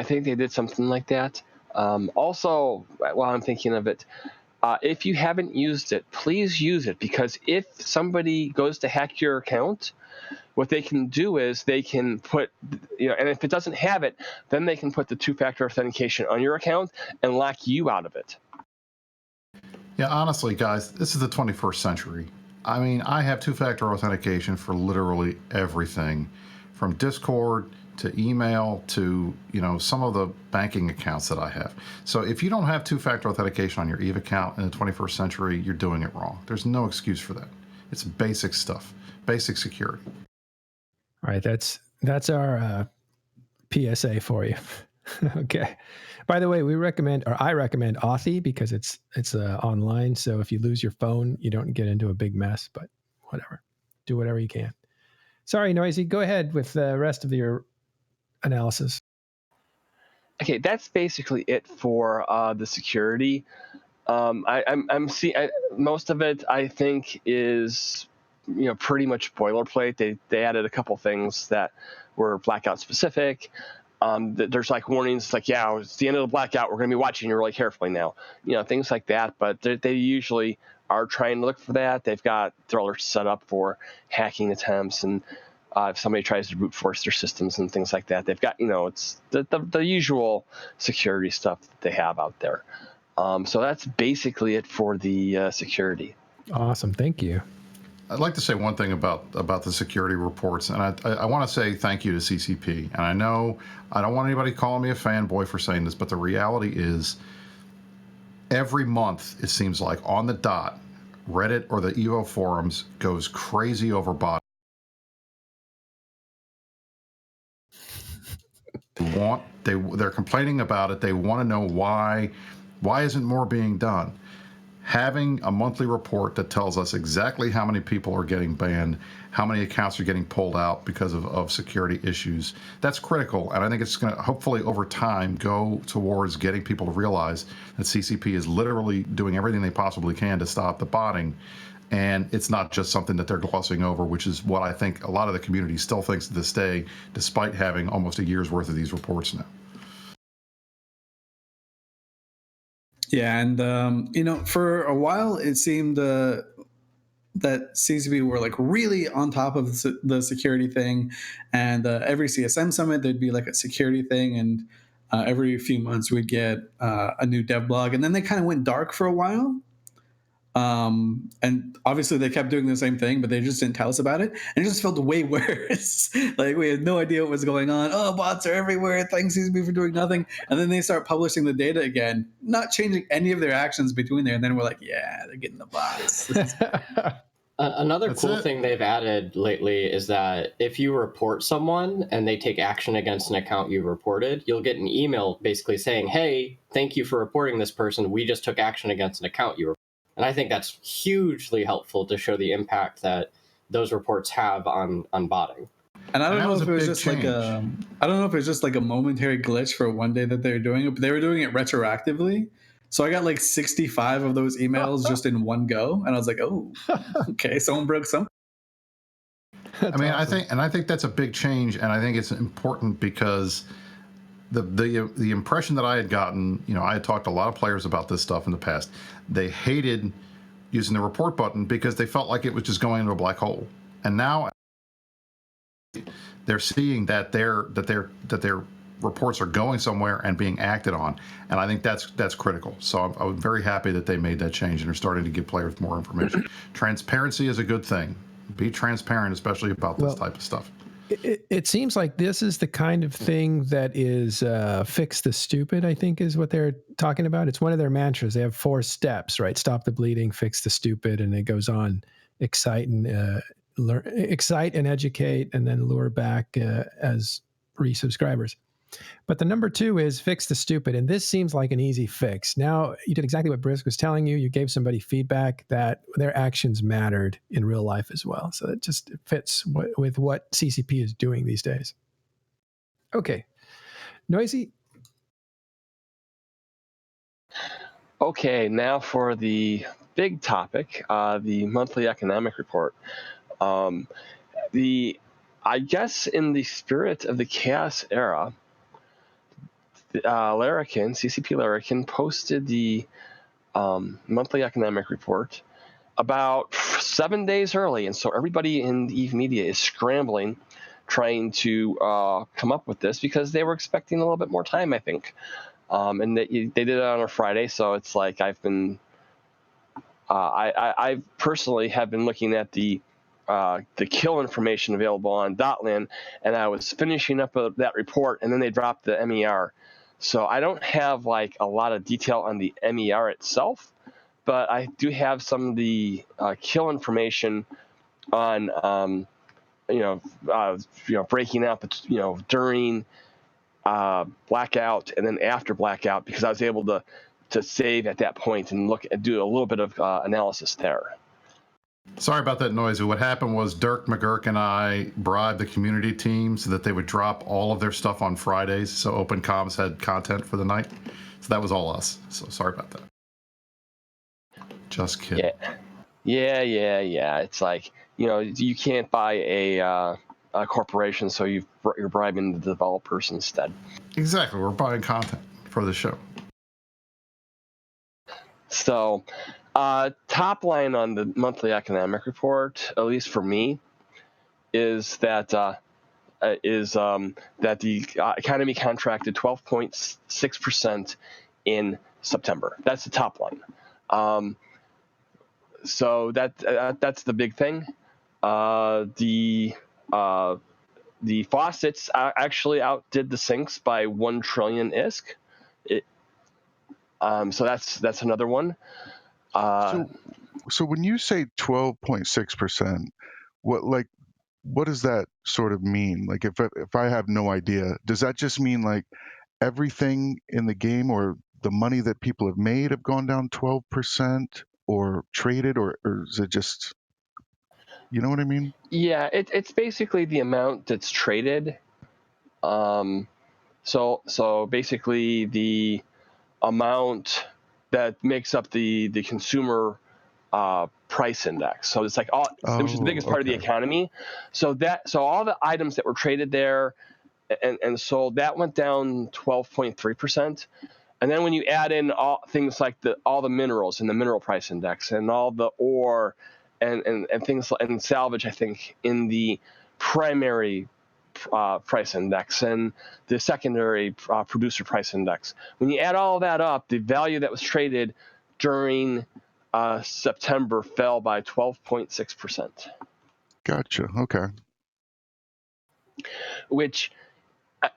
think they did something like that. Also, while I'm thinking of it, if you haven't used it, please use it, because if somebody goes to hack your account, what they can do is they can put, and if it doesn't have it, then they can put the two-factor authentication on your account and lock you out of it. Yeah, honestly, guys, this is the 21st century. I mean, I have two-factor authentication for literally everything, from Discord to email to, some of the banking accounts that I have. So if you don't have two-factor authentication on your EVE account in the 21st century, you're doing it wrong. There's no excuse for that. It's basic stuff, basic security. All right, that's our PSA for you. Okay. By the way, I recommend Authy, because it's online. So if you lose your phone, you don't get into a big mess. But whatever, do whatever you can. Sorry, Noisy. Go ahead with the rest of your analysis. Okay, that's basically it for the security. I'm seeing most of it, I think, is pretty much boilerplate. They added a couple things that were blackout specific. There's like warnings like, it's the end of the blackout, we're going to be watching you really carefully now, things like that. But they usually are trying to look for that. They've got their alerts set up for hacking attempts, and if somebody tries to brute force their systems and things like that, they've got, it's the usual security stuff that they have out there. So that's basically it for the security. Awesome. Thank you. I'd like to say one thing about the security reports, and I want to say thank you to CCP. And I know I don't want anybody calling me a fanboy for saying this, but the reality is every month, it seems like on the dot, Reddit or the Evo forums goes crazy over bots. They're complaining about it. They want to know why isn't more being done. Having a monthly report that tells us exactly how many people are getting banned, how many accounts are getting pulled out because of security issues, that's critical. And I think it's going to hopefully over time go towards getting people to realize that CCP is literally doing everything they possibly can to stop the botting. And it's not just something that they're glossing over, which is what I think a lot of the community still thinks to this day, despite having almost a year's worth of these reports now. Yeah, and for a while it seemed that CCP were like really on top of the security thing, and every CSM summit there'd be like a security thing, and every few months we'd get a new dev blog, and then they kind of went dark for a while. And obviously they kept doing the same thing, but they just didn't tell us about it. And it just felt way worse. Like we had no idea what was going on. Oh, bots are everywhere. Thanks CCP for doing nothing. And then they start publishing the data again, not changing any of their actions between there. And then we're like, yeah, they're getting the bots. Another cool thing they've added lately is that if you report someone and they take action against an account you reported, you'll get an email basically saying, hey, thank you for reporting this person. We just took action against an account you reported. And I think that's hugely helpful to show the impact that those reports have on botting. And I don't know if it was just like a momentary glitch for one day that they were doing it, but they were doing it retroactively. So I got like 65 of those emails just in one go, and I was like, "Oh, okay, someone broke something." I mean, awesome. I think that's a big change, and I think it's important because the impression that I had gotten, I had talked to a lot of players about this stuff in the past. They hated using the report button because they felt like it was just going into a black hole. And now they're seeing that their reports are going somewhere and being acted on, and I think that's critical. So I'm very happy that they made that change and are starting to give players more information. Transparency is a good thing. Be transparent, especially about this type of stuff. It seems like this is the kind of thing that is fix the stupid, I think is what they're talking about. It's one of their mantras. They have 4 steps, right? Stop the bleeding, fix the stupid, and it goes on. Excite and educate, and then lure back as resubscribers. But the number 2 is fix the stupid. And this seems like an easy fix. Now, you did exactly what Brisc was telling you. You gave somebody feedback that their actions mattered in real life as well. So it just fits with what CCP is doing these days. Okay. Noisy. Okay, now for the big topic, the monthly economic report. I guess in the spirit of the chaos era, CCP Larrikin posted the monthly economic report about 7 days early, and so everybody in the EVE media is scrambling, trying to come up with this because they were expecting a little bit more time, I think. And they did it on a Friday, so it's like I personally have been looking at the kill information available on Dotlan, and I was finishing up that report, and then they dropped the MER. So I don't have like a lot of detail on the MER itself, but I do have some of the kill information on breaking up during blackout and then after blackout, because I was able to save at that point and do a little bit of analysis there. Sorry about that, Noisy. What happened was Dirk McGurk and I bribed the community team so that they would drop all of their stuff on Fridays, so Open Comms had content for the night. So that was all us. So sorry about that. Just kidding. Yeah. It's like, you can't buy a corporation, so you're bribing the developers instead. Exactly. We're buying content for the show. So Top line on the monthly economic report, at least for me, is that the economy contracted 12.6% in September. That's the top line. So that's the big thing. The faucets actually outdid the sinks by 1 trillion ISK. So that's another one. So when you say 12.6%, what does that sort of mean? Like if I have no idea, does that just mean like everything in the game or the money that people have made have gone down 12% or traded, or is it just, you know what I mean? Yeah, it's basically the amount that's traded. So basically the amount that makes up the consumer price index. So it's like which is the biggest part of the economy. So all the items that were traded there and sold, that went down 12.3%. And then when you add in all things like all the minerals in the mineral price index and all the ore and things and salvage, I think, in the primary price index and the secondary producer price index. When you add all that up, the value that was traded during September fell by 12.6%. Gotcha. Okay. Which,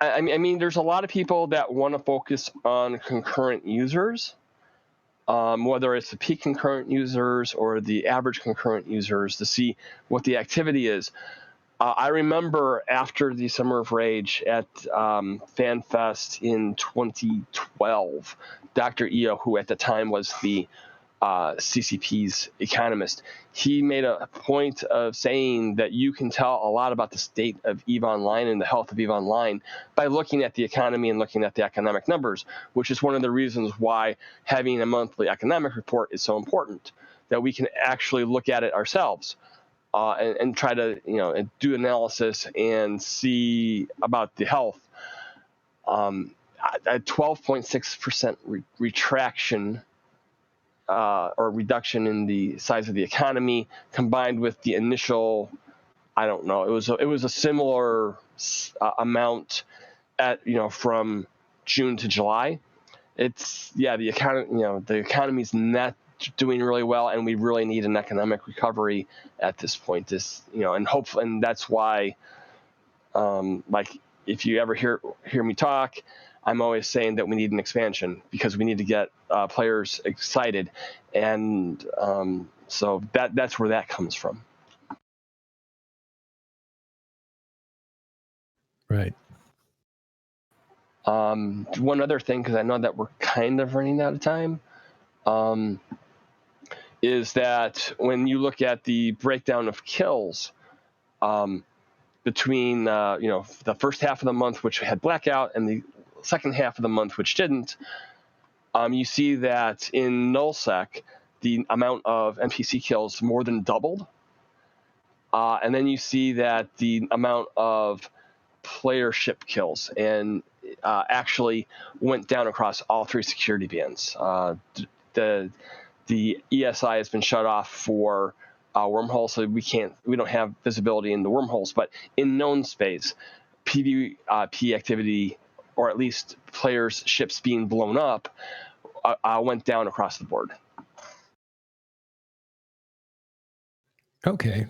I mean, there's a lot of people that want to focus on concurrent users, whether it's the peak concurrent users or the average concurrent users, to see what the activity is. I remember after the Summer of Rage at FanFest in 2012, Dr. Eo, who at the time was the CCP's economist, he made a point of saying that you can tell a lot about the state of EVE Online and the health of EVE Online by looking at the economy and looking at the economic numbers, which is one of the reasons why having a monthly economic report is so important, that we can actually look at it ourselves. And try to do analysis and see about the health. A 12.6% retraction or reduction in the size of the economy, combined with the initial, I don't know, it was a similar amount at from June to July. It's the economy's not doing really well, and we really need an economic recovery at this point. And that's why, like, if you ever hear me talk, I'm always saying that we need an expansion because we need to get players excited, and so that's where that comes from. Right. One other thing, because I know that we're kind of running out of time. Is that when you look at the breakdown of kills between the first half of the month, which had blackout, and the second half of the month, which didn't, you see that in nullsec the amount of NPC kills more than doubled, and then you see that the amount of player ship kills and actually went down across all 3 security bands. The ESI has been shut off for wormholes, so we don't have visibility in the wormholes. But in known space, PvP activity, or at least players' ships being blown up, went down across the board. Okay.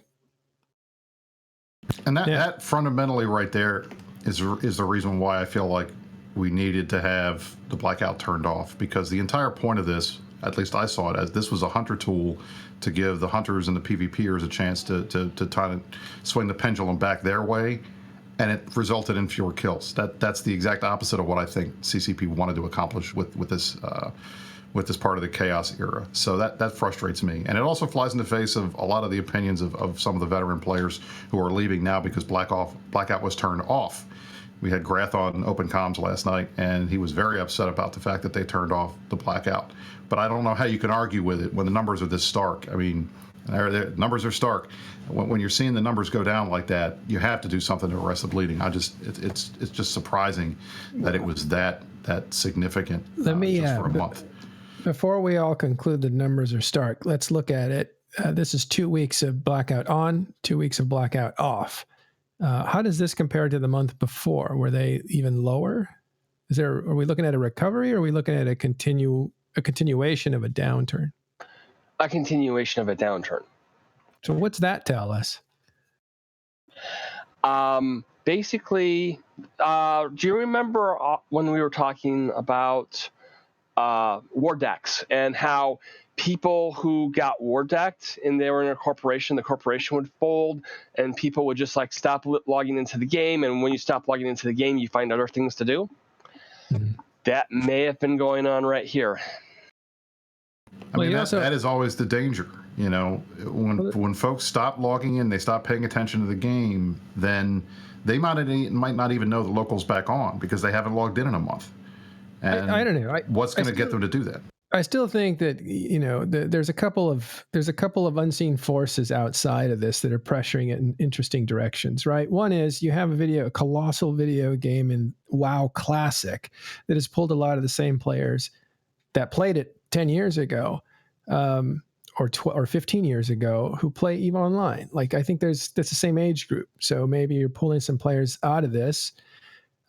And that fundamentally right there is the reason why I feel like we needed to have the blackout turned off, because the entire point of this, at least I saw it as, this was a hunter tool to give the hunters and the PvPers a chance to try to swing the pendulum back their way, and it resulted in fewer kills. That's the exact opposite of what I think CCP wanted to accomplish with this part of the chaos era. So that frustrates me, and it also flies in the face of a lot of the opinions of some of the veteran players who are leaving now because blackout was turned off. We had Grath on Open Comms last night, and he was very upset about the fact that they turned off the blackout. But I don't know how you can argue with it when the numbers are this stark. I mean, the numbers are stark. When you're seeing the numbers go down like that, you have to do something to arrest the bleeding. It's just surprising that it was that significant just for a month. Before we all conclude the numbers are stark, let's look at it. This is 2 weeks of blackout on, 2 weeks of blackout off. How does this compare to the month before? Were they even lower? Are we looking at a recovery, or are we looking at a continuation of a downturn? A continuation of a downturn. So what's that tell us? Basically, do you remember when we were talking about war decks and how people who got war decked and they were in a corporation, the corporation would fold and people would just like stop logging into the game, and when you stop logging into the game, you find other things to do? Mm-hmm. That may have been going on right here. I mean, that is always the danger. You know, when folks stop logging in, they stop paying attention to the game, then they might not even know the local's back on because they haven't logged in a month. And I don't know. What's going to get them to do that? I still think that, you know, there's a couple of unseen forces outside of this that are pressuring it in interesting directions, right? One is you have a colossal video game in WoW Classic that has pulled a lot of the same players that played it 10 years ago, or 15 years ago, who play EVE Online. Like, I think that's the same age group. So maybe you're pulling some players out of this.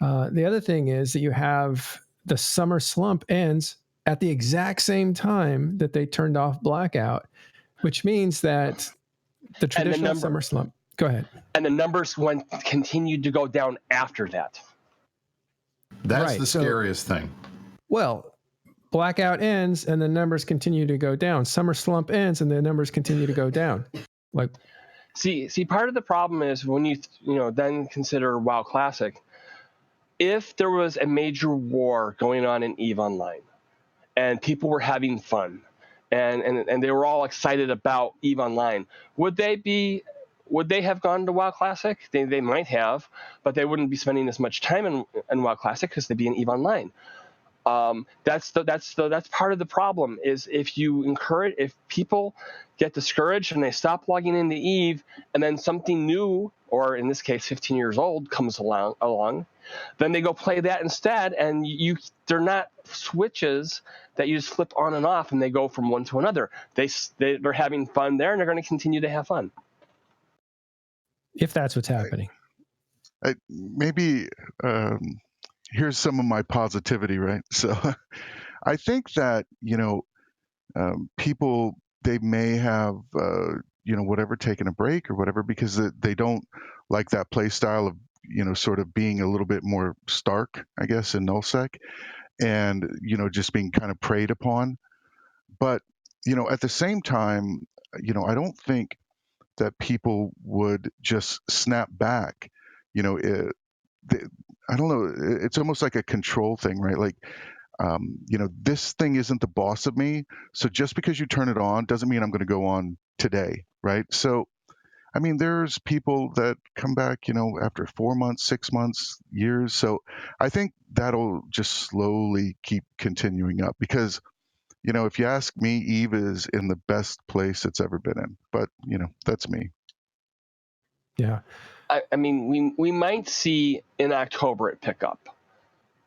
The other thing is that you have the summer slump ends at the exact same time that they turned off blackout, which means that the traditional summer slump. Go ahead. And the numbers continued to go down after that. That's the scariest thing. Well, blackout ends and the numbers continue to go down. Summer slump ends and the numbers continue to go down. Like, see, part of the problem is when you then consider WoW Classic. If there was a major war going on in EVE Online, and people were having fun, and they were all excited about EVE Online, would they have gone to WoW Classic? They might have, but they wouldn't be spending as much time in WoW Classic because they'd be in EVE Online. That's part of the problem is if people get discouraged and they stop logging into EVE, and then something new, or in this case 15 years old, comes along, then they go play that instead, and they're not switches that you just flip on and off and they go from one to another. They're having fun there, and they're going to continue to have fun. If that's what's happening. Here's some of my positivity, right? So I think that, people, they may have, whatever, taken a break or whatever, because they don't like that play style of, sort of being a little bit more stark, I guess, in nullsec, and, just being kind of preyed upon. But, at the same time, I don't think that people would just snap back. I don't know. It's almost like a control thing, right? Like, this thing isn't the boss of me. So just because you turn it on doesn't mean I'm going to go on today, right? So, I mean, there's people that come back, after 4 months, 6 months, years. So I think that'll just slowly keep continuing up because, if you ask me, EVE is in the best place it's ever been in. But, that's me. Yeah. I mean, we might see in October it pick up.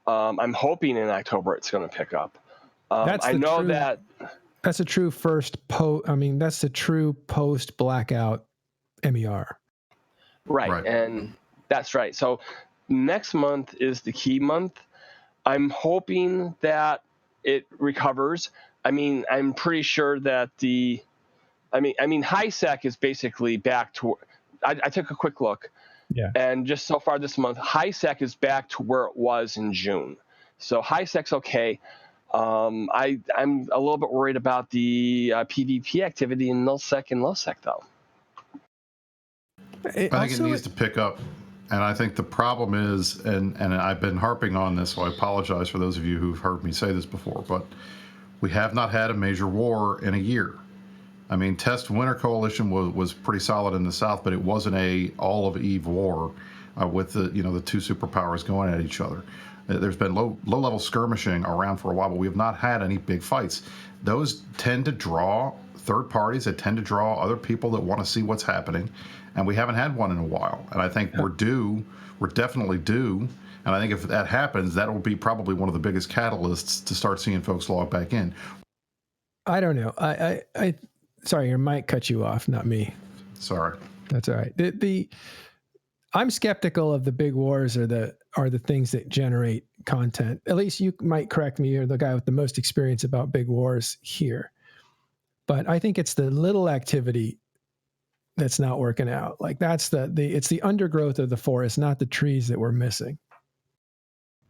I'm hoping in October it's going to pick up. That's a true that's the true post-blackout MER. Right, and that's right. So next month is the key month. I'm hoping that it recovers. I mean, I'm pretty sure that high sec is basically back to. I took a quick look. Yeah. And just so far this month, high sec is back to where it was in June. So high sec's okay. I'm a little bit worried about the PvP activity in nullsec and lowsec though. I think it needs to pick up. And I think the problem is, and I've been harping on this, so I apologize for those of you who've heard me say this before, but we have not had a major war in a year. I mean, Test Winter Coalition was pretty solid in the South, but it wasn't all of EVE war with the two superpowers going at each other. There's been low level skirmishing around for a while, but we have not had any big fights. Those tend to draw third parties. They tend to draw other people that want to see what's happening, and we haven't had one in a while. And I think we're due. We're definitely due. And I think if that happens, that will be probably one of the biggest catalysts to start seeing folks log back in. I don't know. I sorry, your mic cut you off, not me. Sorry. That's all right. I'm skeptical of the big wars are the things that generate content. At least you might correct me. You're the guy with the most experience about big wars here. But I think it's the little activity that's not working out. Like that's it's the undergrowth of the forest, not the trees that we're missing.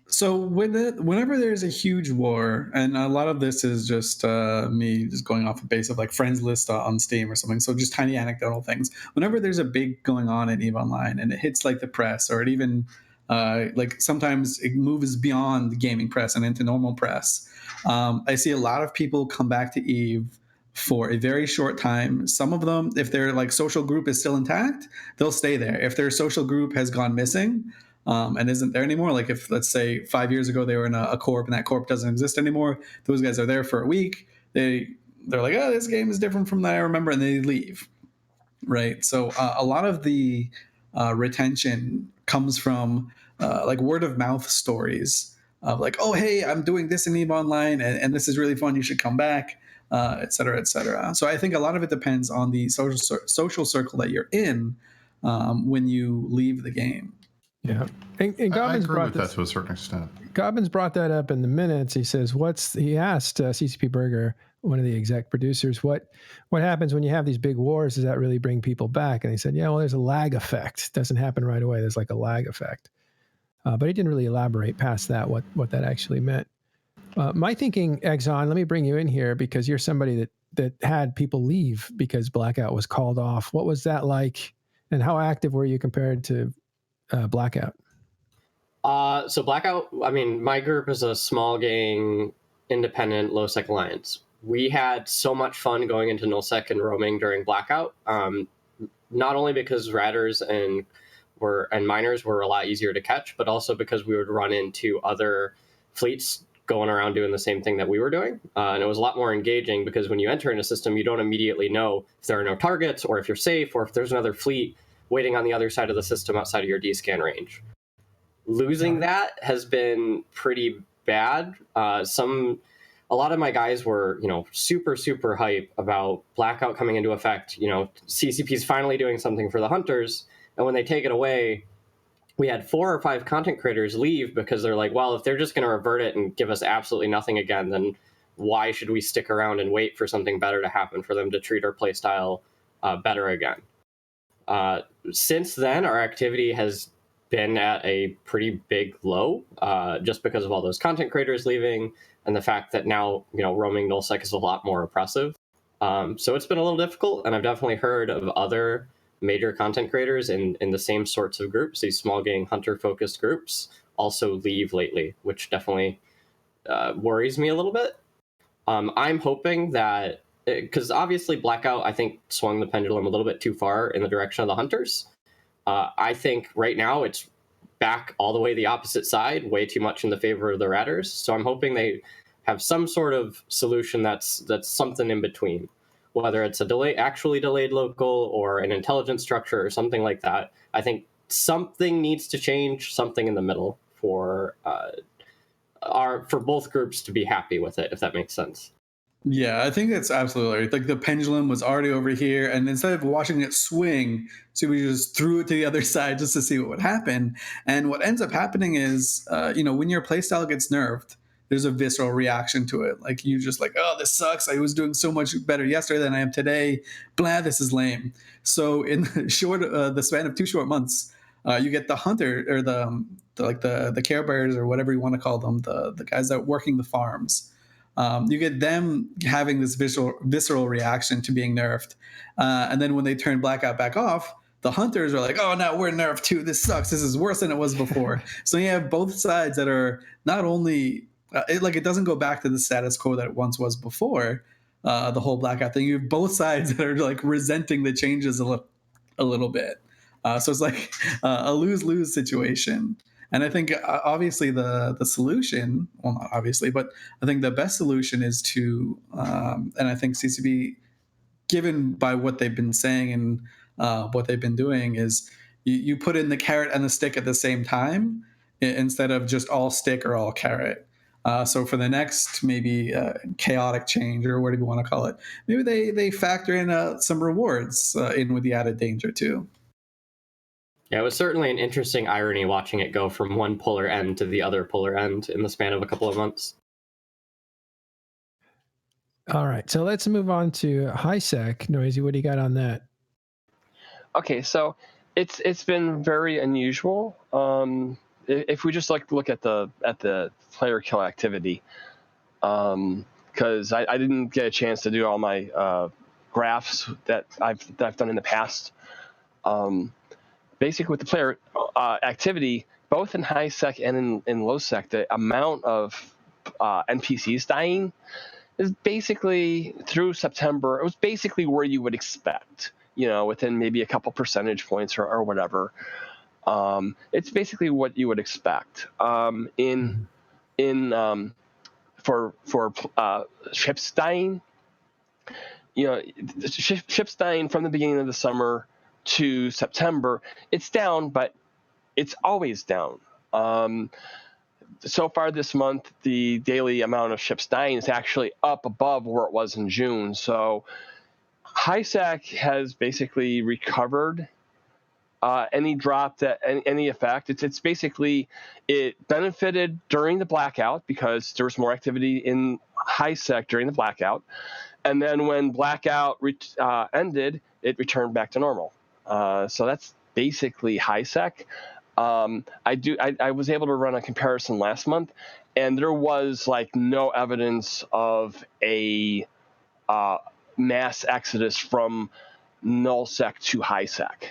So whenever there's a huge war, and a lot of this is just me just going off a base of like friends list on Steam or something, so just tiny anecdotal things. Whenever there's a big going on in EVE Online and it hits like the press, or it even like sometimes it moves beyond the gaming press and into normal press, I see a lot of people come back to EVE for a very short time. Some of them, if their like social group is still intact, they'll stay there. If their social group has gone missing, and isn't there anymore, like if let's say 5 years ago they were in a corp and that corp doesn't exist anymore, those guys are there for a week. They're like, oh, this game is different from that I remember, and they leave. Right. So a lot of the retention comes from like word of mouth stories of like, oh, hey, I'm doing this in EVE Online and this is really fun. You should come back, et cetera, et cetera. So I think a lot of it depends on the social circle that you're in when you leave the game. Yeah. And I Gobbins agree brought with that to a certain extent. Gobbins brought that up in the minutes. He says, he asked CCP Berger, one of the exec producers, what happens when you have these big wars? Does that really bring people back? And he said, yeah, well, there's a lag effect. It doesn't happen right away. There's like a lag effect. But he didn't really elaborate past that, what that actually meant. My thinking, Exon, let me bring you in here because you're somebody that had people leave because Blackout was called off. What was that like? And how active were you compared to Blackout? So Blackout, I mean, my group is a small gang, independent, low-sec alliance. We had so much fun going into nullsec and roaming during Blackout, not only because ratters and miners were a lot easier to catch, but also because we would run into other fleets going around doing the same thing that we were doing. And it was a lot more engaging because when you enter in a system, you don't immediately know if there are no targets or if you're safe or if there's another fleet waiting on the other side of the system outside of your D-scan range. Losing that has been pretty bad. A lot of my guys were, super, super hype about Blackout coming into effect. CCP's finally doing something for the hunters. And when they take it away, we had 4 or 5 content creators leave because they're like, well, if they're just going to revert it and give us absolutely nothing again, then why should we stick around and wait for something better to happen for them to treat our playstyle better again? Since then, our activity has been at a pretty big low, just because of all those content creators leaving and the fact that now, roaming nullsec is a lot more oppressive. So it's been a little difficult, and I've definitely heard of other major content creators in the same sorts of groups, these small gang hunter-focused groups, also leave lately, which definitely worries me a little bit. I'm hoping that, because obviously Blackout, I think, swung the pendulum a little bit too far in the direction of the hunters. I think right now it's back all the way the opposite side, way too much in the favor of the ratters. So I'm hoping they have some sort of solution that's something in between, whether it's a actually delayed local or an intelligence structure or something like that. I think something needs to change, something in the middle for both groups to be happy with it, if that makes sense. Yeah, I think that's absolutely right. Like the pendulum was already over here, and instead of watching it swing, so we just threw it to the other side just to see what would happen. And what ends up happening is, when your playstyle gets nerfed, there's a visceral reaction to it. Like you just like, oh, this sucks. I was doing so much better yesterday than I am today. Blah, this is lame. So in the span of 2 short months, you get the hunter or the care bears or whatever you want to call them, the guys that are working the farms. You get them having this visceral reaction to being nerfed. And then when they turn Blackout back off, the hunters are like, oh, no, we're nerfed too. This sucks. This is worse than it was before. So you have both sides that are not only, it doesn't go back to the status quo that it once was before the whole Blackout thing. You have both sides that are like resenting the changes a little bit. So it's like a lose-lose situation. And I think obviously the solution, well, not obviously, but I think the best solution is to, and I think CCP, given by what they've been saying and what they've been doing, is you put in the carrot and the stick at the same time instead of just all stick or all carrot. So for the next maybe chaotic change, or whatever you want to call it, maybe they factor in some rewards in with the added danger too. Yeah, it was certainly an interesting irony watching it go from one polar end to the other polar end in the span of a couple of months. All right, so let's move on to HiSec. Noisy, what do you got on that? Okay, so it's been very unusual. If we just look at the player kill activity, because I didn't get a chance to do all my graphs that I've done in the past. Basically, with the player activity, both in high sec and in low sec, the amount of NPCs dying is basically through September. It was basically where you would expect, within maybe a couple percentage points or whatever. It's basically what you would expect. For ships dying, ships dying from the beginning of the summer to September, it's down, but it's always down. So far this month, the daily amount of ships dying is actually up above where it was in June. So HiSec has basically recovered any drop that any effect. It's basically, it benefited during the blackout because there was more activity in HiSec during the blackout, and then when blackout ended, it returned back to normal. So that's basically HiSec. I was able to run a comparison last month, and there was no evidence of a mass exodus from nullsec to HiSec.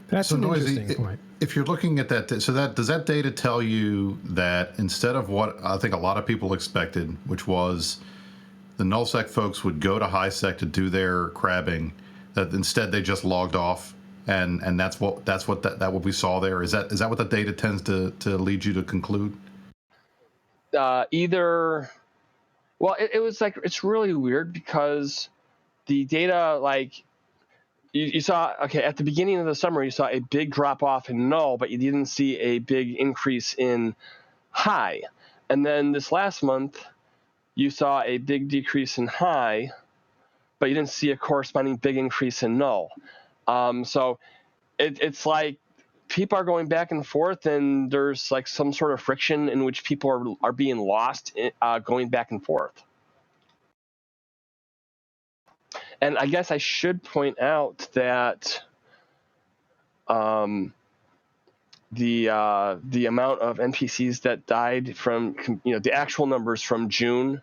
That's so an Noisy, interesting point. If you're looking at that, does that data tell you that instead of what I think a lot of people expected, which was the nullsec folks would go to HiSec to do their crabbing, that instead they just logged off, and that's what we saw there? Is that what the data tends to lead you to conclude? Either, well, it was it's really weird because the data you saw, okay, at the beginning of the summer, you saw a big drop off in null, but you didn't see a big increase in high. And then this last month, you saw a big decrease in high, but you didn't see a corresponding big increase in null. So it's like people are going back and forth, and there's some sort of friction in which people are being lost going back and forth. And I guess I should point out that the amount of NPCs that died from the actual numbers from June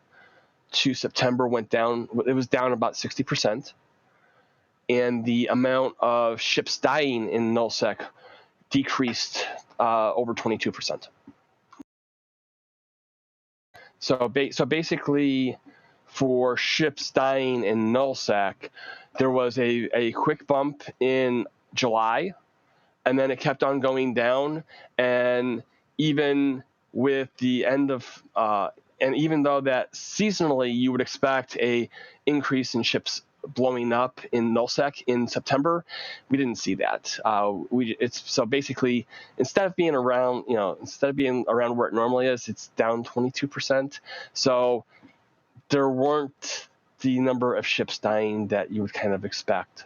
to September went down. It was down about 60%, and the amount of ships dying in nullsec decreased over 22%. So basically, for ships dying in nullsec, there was a quick bump in July, and then it kept on going down. And even with the end of, and even though that seasonally you would expect a increase in ships blowing up in nullsec in September, we didn't see that. So basically, instead of being around where it normally is, it's down 22%. So there weren't the number of ships dying that you would kind of expect.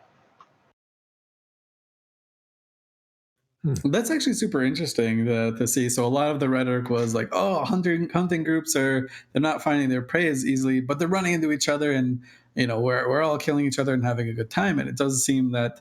That's actually super interesting to see. So a lot of the rhetoric was like, oh, hunting groups they're not finding their prey as easily, but they're running into each other, and we're all killing each other and having a good time. And it does seem that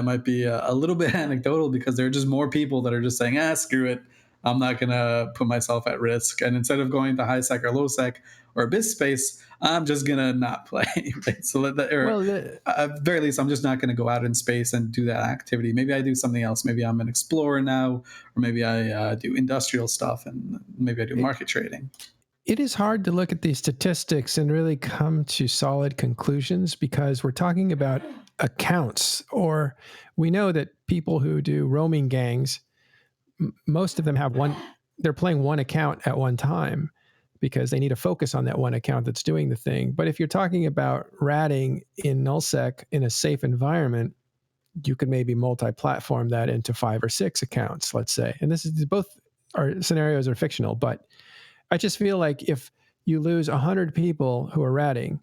might be a little bit anecdotal, because there are just more people that are just saying, screw it, I'm not gonna put myself at risk. And instead of going to high sec or low sec or abyss space, I'm just gonna not play. Right? So at the very least, I'm just not gonna go out in space and do that activity. Maybe I do something else. Maybe I'm an explorer now, or maybe I do industrial stuff, and maybe I do market trading. It is hard to look at these statistics and really come to solid conclusions, because we're talking about accounts, or we know that people who do roaming gangs, most of them have they're playing one account at one time because they need to focus on that one account that's doing the thing. But if you're talking about ratting in nullsec in a safe environment, you could maybe multi-platform that into 5 or 6 accounts, let's say. And this is both scenarios are fictional, but I just feel like if you lose 100 people who are ratting,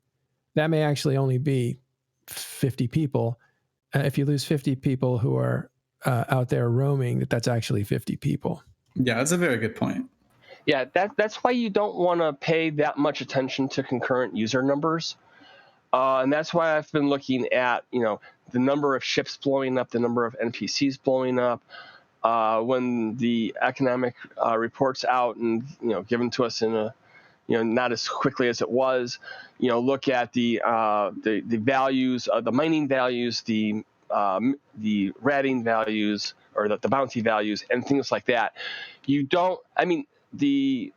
that may actually only be 50 people. If you lose 50 people who are out there roaming, that's actually 50 people. Yeah, that's a very good point. Yeah, that's why you don't want to pay that much attention to concurrent user numbers. And that's why I've been looking at, the number of ships blowing up, the number of NPCs blowing up. When the economic report's out and, given to us in a, not as quickly as it was, look at the values, the mining values, the ratting values, or the bounty values, and things like that. The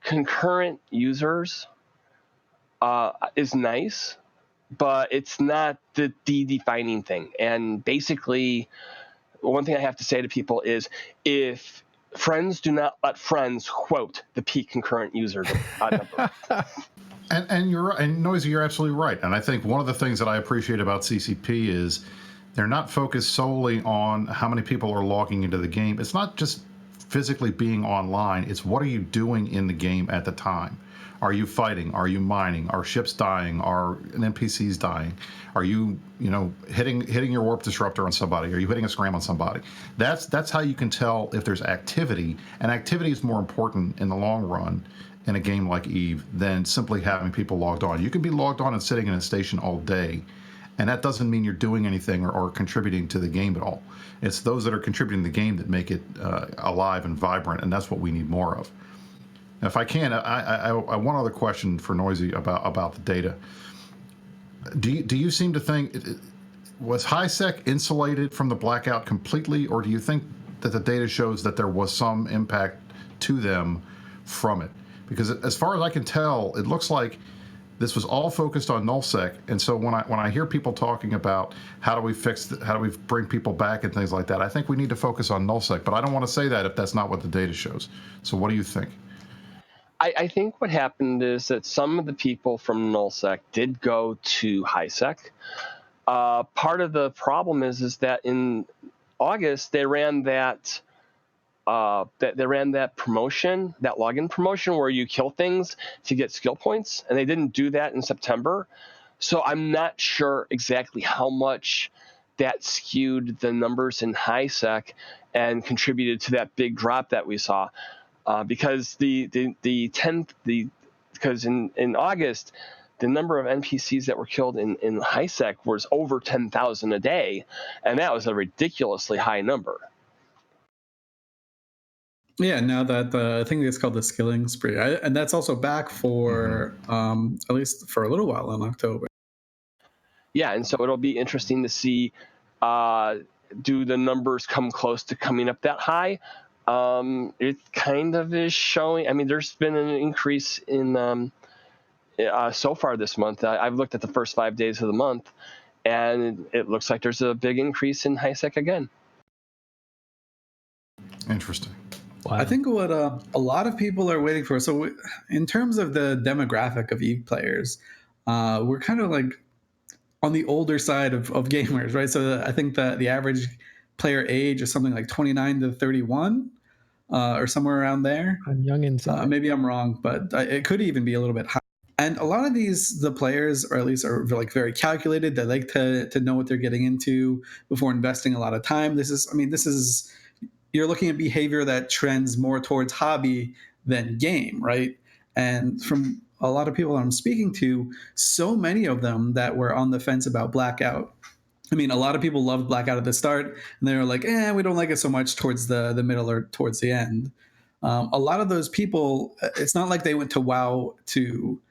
concurrent users is nice, but it's not the defining thing. And basically, one thing I have to say to people is, if friends do not let friends quote the peak concurrent user number. And you're right, and Noisy, you're absolutely right. And I think one of the things that I appreciate about CCP is they're not focused solely on how many people are logging into the game. It's not just physically being online. It's what are you doing in the game at the time? Are you fighting? Are you mining? Are ships dying? Are NPCs dying? Are you, hitting your warp disruptor on somebody? Are you hitting a scram on somebody? That's how you can tell if there's activity. And activity is more important in the long run in a game like EVE than simply having people logged on. You can be logged on and sitting in a station all day, and that doesn't mean you're doing anything or contributing to the game at all. It's those that are contributing to the game that make it alive and vibrant, and that's what we need more of. If I can, I one other question for Noisy about the data. Do you seem to think, was HiSec insulated from the blackout completely, or do you think that the data shows that there was some impact to them from it? Because as far as I can tell, it looks like this was all focused on nullsec, and so when I hear people talking about how do we bring people back and things like that, I think we need to focus on nullsec. But I don't want to say that if that's not what the data shows. So what do you think? I think what happened is that some of the people from nullsec did go to HiSec. Part of the problem is that in August they ran that promotion, that login promotion where you kill things to get skill points, and they didn't do that in September. So I'm not sure exactly how much that skewed the numbers in HiSec and contributed to that big drop that we saw. Because because in August, the number of NPCs that were killed in HiSec was over 10,000 a day, and that was a ridiculously high number. Yeah, now that I think it's called the skilling spree, and that's also back for at least for a little while in October. Yeah, and so it'll be interesting to see, do the numbers come close to coming up that high? It kind of is showing. I mean, there's been an increase in so far this month. I've looked at the first 5 days of the month, and it looks like there's a big increase in HiSec again. Interesting. Wow. I think what a lot of people are waiting for. So, in terms of the demographic of EVE players, we're kind of like on the older side of gamers, right? So, I think that the average player age is something like 29 to 31, or somewhere around there. I'm young inside. Maybe I'm wrong, but it could even be a little bit high. And a lot of the players, or at least are like very calculated. They like to know what they're getting into before investing a lot of time. This is you're looking at behavior that trends more towards hobby than game, right? And from a lot of people I'm speaking to, so many of them that were on the fence about Blackout. I mean, a lot of people loved Blackout at the start, and they were like, we don't like it so much towards the middle or towards the end. A lot of those people, it's not like they went to WoW to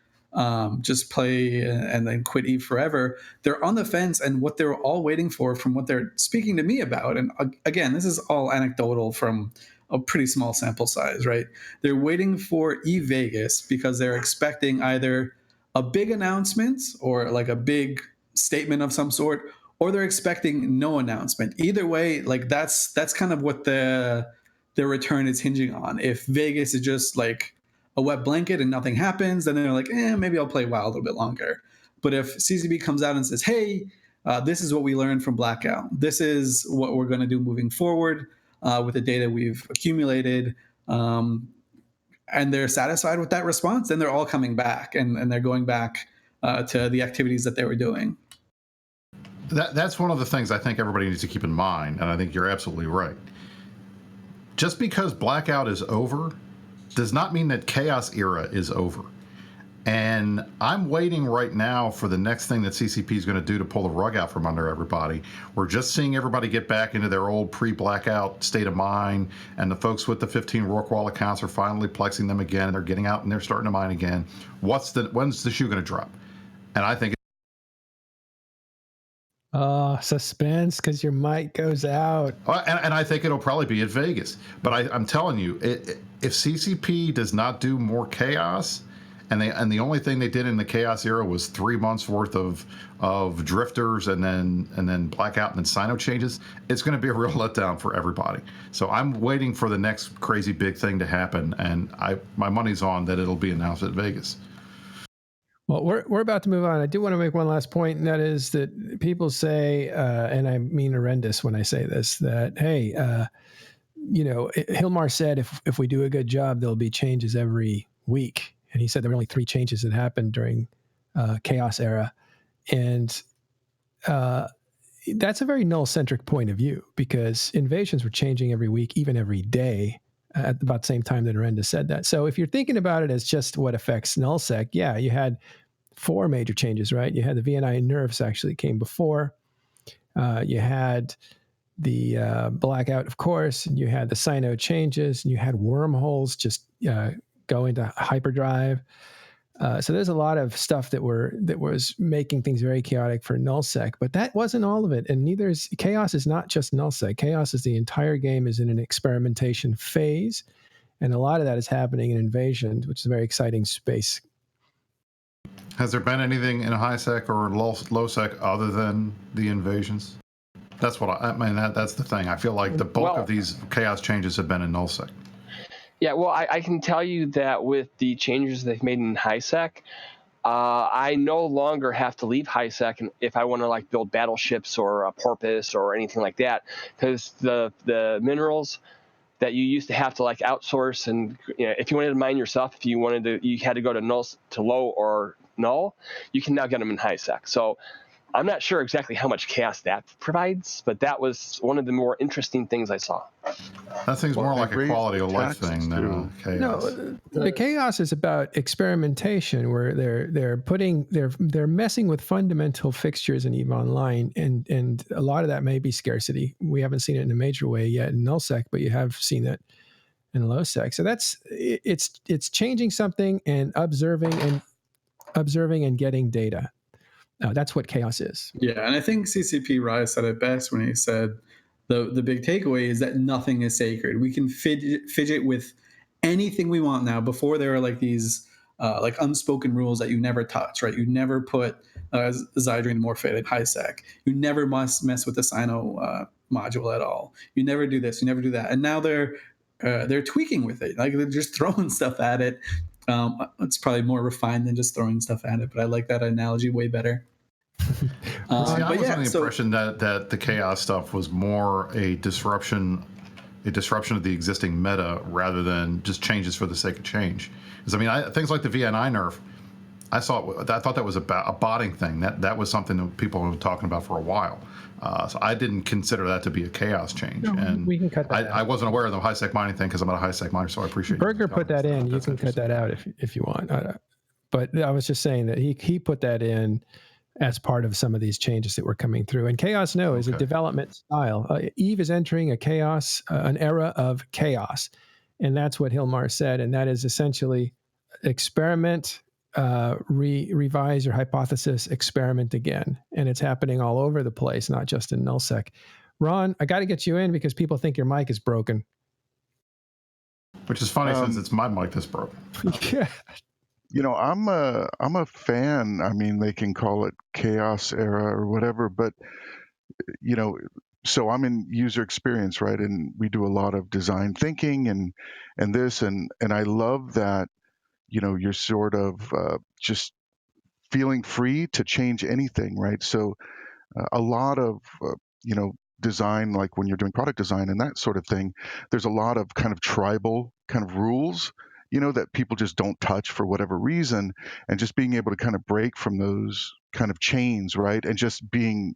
just play and then quit EVE forever. They're on the fence, and what they're all waiting for from what they're speaking to me about, and again, this is all anecdotal from a pretty small sample size, right? They're waiting for EVE Vegas because they're expecting either a big announcement or like a big statement of some sort, or they're expecting no announcement. Either way, like that's kind of what their return is hinging on. If Vegas is just like a wet blanket and nothing happens, then they're like, maybe I'll play WoW a little bit longer. But if CCP comes out and says, hey, this is what we learned from Blackout, this is what we're going to do moving forward with the data we've accumulated, and they're satisfied with that response, then they're all coming back and they're going back to the activities that they were doing. That's one of the things I think everybody needs to keep in mind, and I think you're absolutely right. Just because blackout is over does not mean that chaos era is over. And I'm waiting right now for the next thing that CCP is going to do to pull the rug out from under everybody. We're just seeing everybody get back into their old pre-blackout state of mind, and the folks with the 15 Rorqual accounts are finally plexing them again, and they're getting out and they're starting to mine again. When's the shoe going to drop? And I think suspense, because your mic goes out. And I think it'll probably be at Vegas. But I'm telling you, if CCP does not do more chaos, and the only thing they did in the chaos era was 3 months worth of drifters and then blackout and then Sino changes, it's going to be a real letdown for everybody. So I'm waiting for the next crazy big thing to happen, and my money's on that it'll be announced at Vegas. Well, we're about to move on. I do want to make one last point, and that is that people say, and I mean horrendous when I say this, that, hey, Hilmar said if we do a good job, there'll be changes every week. And he said there were only 3 changes that happened during Chaos era. And that's a very null-centric point of view, because invasions were changing every week, even every day, at about the same time that Arenda said that. So if you're thinking about it as just what affects nullsec, yeah, you had 4 major changes, right? You had the VNI nerfs actually came before. You had the blackout, of course, and you had the Sino changes, and you had wormholes just go into hyperdrive. So there's a lot of stuff that was making things very chaotic for nullsec, but that wasn't all of it. And chaos is not just nullsec. Chaos is the entire game is in an experimentation phase, and a lot of that is happening in Invasion, which is a very exciting space. Has there been anything in high-sec or low-sec other than the invasions? That's what I mean. That's the thing. I feel like the bulk of these chaos changes have been in nullsec. Yeah, well, I can tell you that with the changes they've made in high-sec, I no longer have to leave high-sec if I want to build battleships or a porpoise or anything like that, because the minerals that you used to have to outsource, and if you wanted to mine yourself, if you wanted to, you had to go to low or null, you can now get them in high-sec. So I'm not sure exactly how much chaos that provides, but that was one of the more interesting things I saw. That seems more like a quality of life thing than chaos. No, the chaos is about experimentation, where they're messing with fundamental fixtures in EVE Online, and a lot of that may be scarcity. We haven't seen it in a major way yet in nullsec, but you have seen it in lowsec. So it's changing something and observing and getting data. That's what chaos is. Yeah, and I think CCP Rise said it best when he said the big takeaway is that nothing is sacred. We can fidget with anything we want now. Before there were these unspoken rules that you never touch, right? You never put Zydrine Morphate in high-sec. You never must mess with the Sino module at all. You never do this. You never do that. And now they're tweaking with it. They're just throwing stuff at it. It's probably more refined than just throwing stuff at it, but I like that analogy way better. I was under the impression that the chaos stuff was more a disruption of the existing meta rather than just changes for the sake of change. Because things like the VNI nerf, I thought that was a botting thing. That was something that people have been talking about for a while. So I didn't consider that to be a chaos change. No, and we can cut that out. I wasn't aware of the high-sec mining thing because I'm not a high-sec miner, so I appreciate Berger put that in. You can cut that out if you want. But I was just saying that he put that in as part of some of these changes that were coming through. And Chaos is a development style. EVE is entering a chaos, an era of chaos. And that's what Hilmar said. And that is essentially experiment, revise your hypothesis, experiment again. And it's happening all over the place, not just in nullsec. Ron, I got to get you in because people think your mic is broken. Which is funny since it's my mic that's broken. Yeah. I'm a fan. They can call it chaos era or whatever, but so I'm in user experience, right? And we do a lot of design thinking and I love that, you're sort of just feeling free to change anything, right? So a lot of design, like when you're doing product design and that sort of thing, there's a lot of kind of tribal kind of rules, that people just don't touch for whatever reason, and just being able to kind of break from those kind of chains, right? And just being,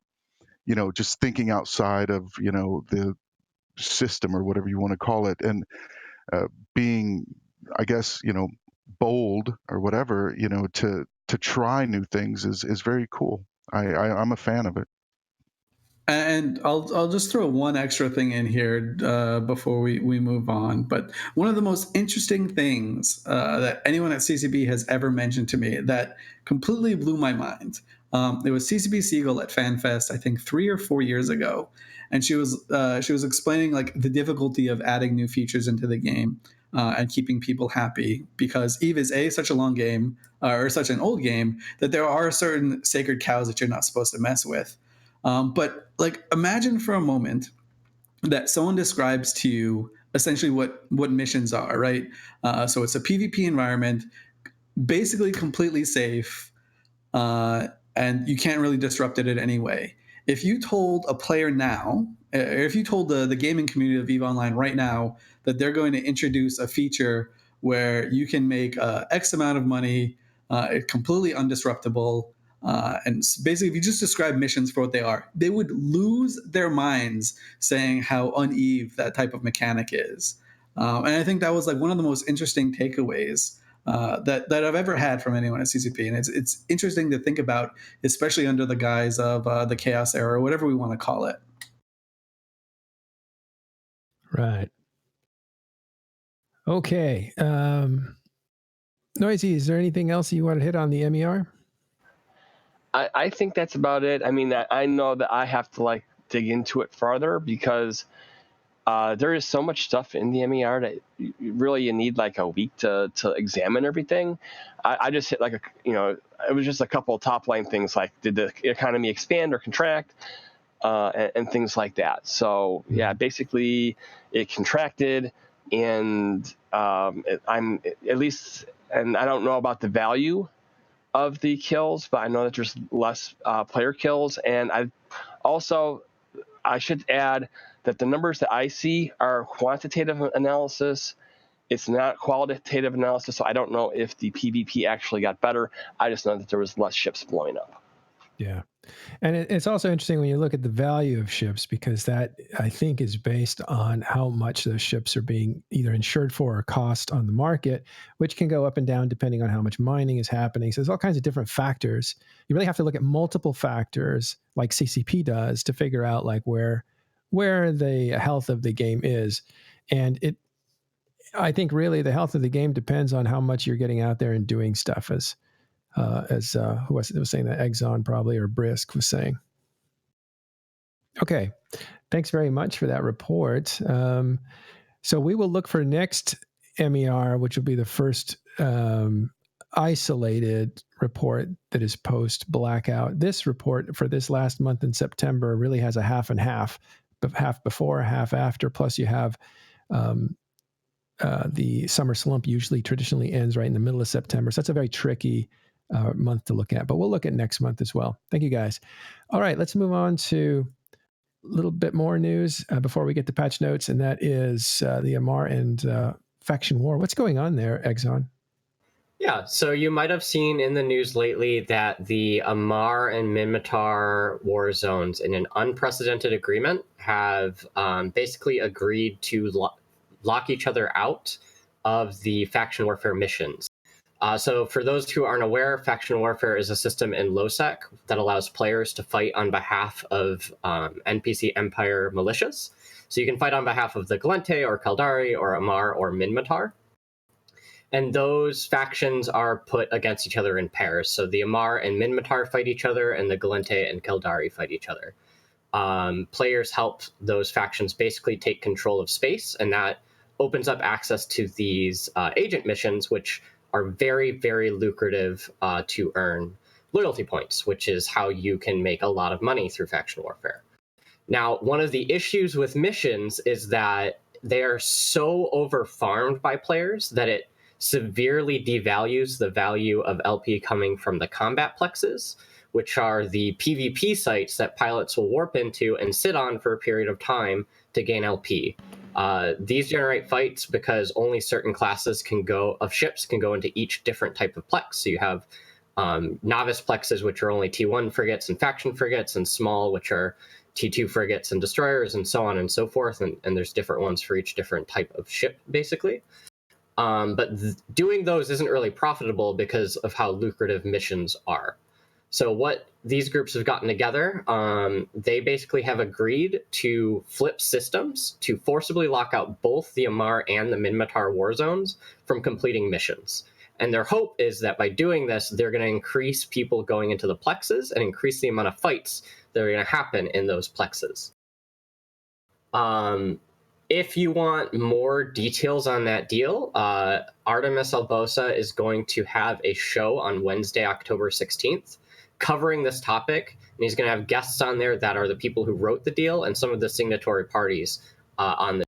just thinking outside of, the system or whatever you want to call it, and being, I guess, bold or whatever, to try new things is very cool. I'm a fan of it. And I'll just throw one extra thing in here before we move on. But one of the most interesting things that anyone at CCP has ever mentioned to me that completely blew my mind. It was CCP Siegel at FanFest, I think 3 or 4 years ago, and she was explaining like the difficulty of adding new features into the game and keeping people happy, because EVE is such a long game or such an old game that there are certain sacred cows that you're not supposed to mess with. But like, imagine for a moment that someone describes to you essentially what missions are, right? So it's a PvP environment, basically completely safe, and you can't really disrupt it in any way. If you told a player now, or if you told the gaming community of EVE Online right now that they're going to introduce a feature where you can make X amount of money, completely undisruptible, and basically, if you just describe missions for what they are, they would lose their minds saying how uneven that type of mechanic is. And I think that was like one of the most interesting takeaways that I've ever had from anyone at CCP. And it's interesting to think about, especially under the guise of the chaos era, or whatever we want to call it. Right. Okay. Noisy, is there anything else you want to hit on the MER? I think that's about it. I mean, I know that I have to like dig into it further, because there is so much stuff in the MER that you need like a week to examine everything. I just hit like it was just a couple of top line things like, did the economy expand or contract, and things like that. So yeah, basically it contracted, and I'm at least, and I don't know about the value of the kills, but I know that there's less player kills. And I should add that the numbers that I see are quantitative analysis. It's not qualitative analysis, so I don't know if the PvP actually got better. I just know that there was less ships blowing up. Yeah. And it's also interesting when you look at the value of ships, because that, I think, is based on how much those ships are being either insured for or cost on the market, which can go up and down depending on how much mining is happening. So there's all kinds of different factors. You really have to look at multiple factors like CCP does to figure out like where the health of the game is. And I think really the health of the game depends on how much you're getting out there and doing stuff, as who was saying that, Exon probably, or Brisc was saying. Okay, thanks very much for that report. So we will look for next MER, which will be the first isolated report that is post-blackout. This report for this last month in September really has a half and half before, half after, plus you have the summer slump traditionally ends right in the middle of September. So that's a very tricky month to look at, but we'll look at next month as well. Thank you, guys. All right, let's move on to a little bit more news before we get to patch notes, and that is the Amarr and faction war. What's going on there, Exon? Yeah, so you might have seen in the news lately that the Amarr and Minmatar war zones, in an unprecedented agreement, have basically agreed to lock each other out of the faction warfare missions. So for those who aren't aware, faction warfare is a system in LoSec that allows players to fight on behalf of NPC Empire militias. So you can fight on behalf of the Gallente or Caldari or Amarr or Minmatar. And those factions are put against each other in pairs. So the Amarr and Minmatar fight each other, and the Gallente and Caldari fight each other. Players help those factions basically take control of space, and that opens up access to these agent missions, which are very, very lucrative to earn loyalty points, which is how you can make a lot of money through faction warfare. Now, one of the issues with missions is that they are so over-farmed by players that it severely devalues the value of LP coming from the combat plexes, which are the PvP sites that pilots will warp into and sit on for a period of time to gain LP. These generate fights because only certain classes of ships can go into each different type of plex. So you have novice plexes, which are only T1 frigates and faction frigates, and small, which are T2 frigates and destroyers, and so on and so forth. And there's different ones for each different type of ship, basically. But doing those isn't really profitable because of how lucrative missions are. So what these groups have gotten together, they basically have agreed to flip systems to forcibly lock out both the Amarr and the Minmatar war zones from completing missions. And their hope is that by doing this, they're going to increase people going into the plexes and increase the amount of fights that are going to happen in those plexes. If you want more details on that deal, Artemis Albosa is going to have a show on Wednesday, October 16th, covering this topic. And he's going to have guests on there that are the people who wrote the deal and some of the signatory parties on the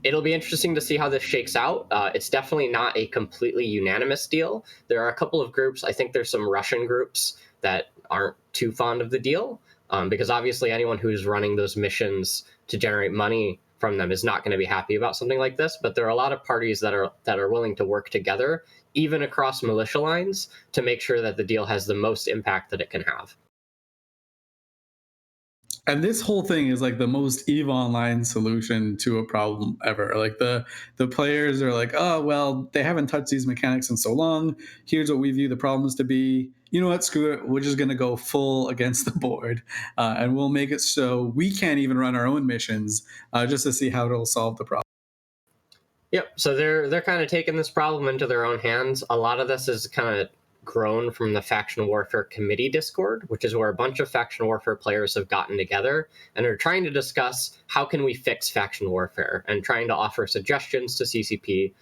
It'll be interesting to see how this shakes out. It's definitely not a completely unanimous deal. There are a couple of groups. I think there's some Russian groups that aren't too fond of the deal, because obviously anyone who's running those missions to generate money from them is not going to be happy about something like this. But there are a lot of parties that are willing to work together, even across militia lines, to make sure that the deal has the most impact that it can have. And this whole thing is like the most EVE Online solution to a problem ever. Like the players are like, oh, well, they haven't touched these mechanics in so long. Here's what we view the problems to be. You know what? Screw it. We're just going to go full against the board. And we'll make it so we can't even run our own missions just to see how it'll solve the problem. Yep. So they're kind of taking this problem into their own hands. A lot of this is kind of grown from the Faction Warfare Committee Discord, which is where a bunch of Faction Warfare players have gotten together and are trying to discuss how can we fix Faction Warfare and trying to offer suggestions to CCP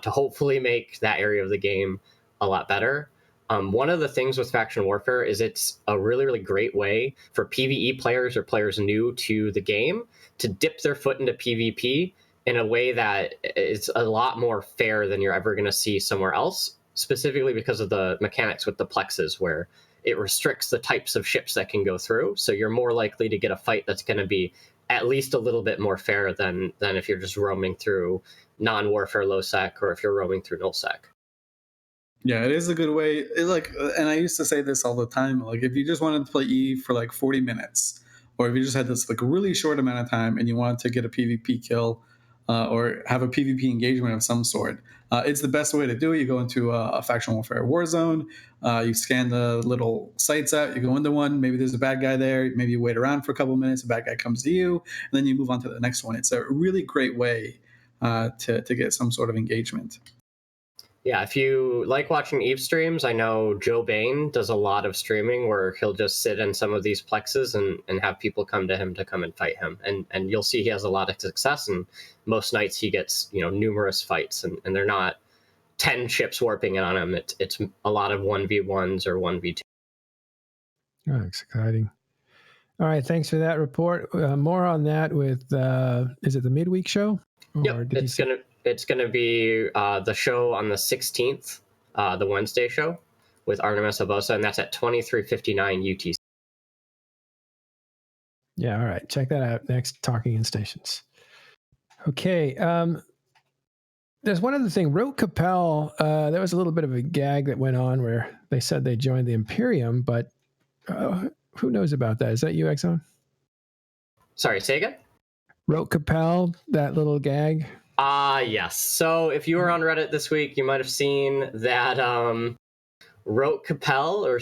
to hopefully make that area of the game a lot better. One of the things with Faction Warfare is it's a really, really great way for PvE players or players new to the game to dip their foot into PvP in a way that is a lot more fair than you're ever going to see somewhere else, specifically because of the mechanics with the plexes, where it restricts the types of ships that can go through. So you're more likely to get a fight that's going to be at least a little bit more fair than if you're just roaming through non-warfare low sec or if you're roaming through null sec. Yeah, it is a good way. And I used to say this all the time. Like, if you just wanted to play EVE for like 40 minutes, or if you just had this like really short amount of time and you wanted to get a PvP kill or have a PvP engagement of some sort, it's the best way to do it. You go into a Faction Warfare war zone, you scan the little sites out, you go into one, maybe there's a bad guy there, maybe you wait around for a couple of minutes, a bad guy comes to you, and then you move on to the next one. It's a really great way to get some sort of engagement. Yeah, if you like watching EVE streams, I know Joe Bain does a lot of streaming where he'll just sit in some of these plexes and have people come to him to come and fight him. And you'll see he has a lot of success, and most nights he gets, numerous fights, and they're not 10 ships warping in on him. It's a lot of 1v1s or 1v2. Oh, exciting. All right, thanks for that report. More on that with, is it the midweek show? Yep, it's going to be the show on the 16th, the Wednesday show with Artemis Albosa, and that's at 23:59 UTC. Yeah, all right. Check that out next, Talking in Stations. Okay. There's one other thing. Rote Kapelle, there was a little bit of a gag that went on where they said they joined the Imperium, but who knows about that? Is that you, Exon? Sorry, say again? Rote Kapelle, that little gag. Yes. So if you were on Reddit this week, you might have seen that Rote Kapelle, or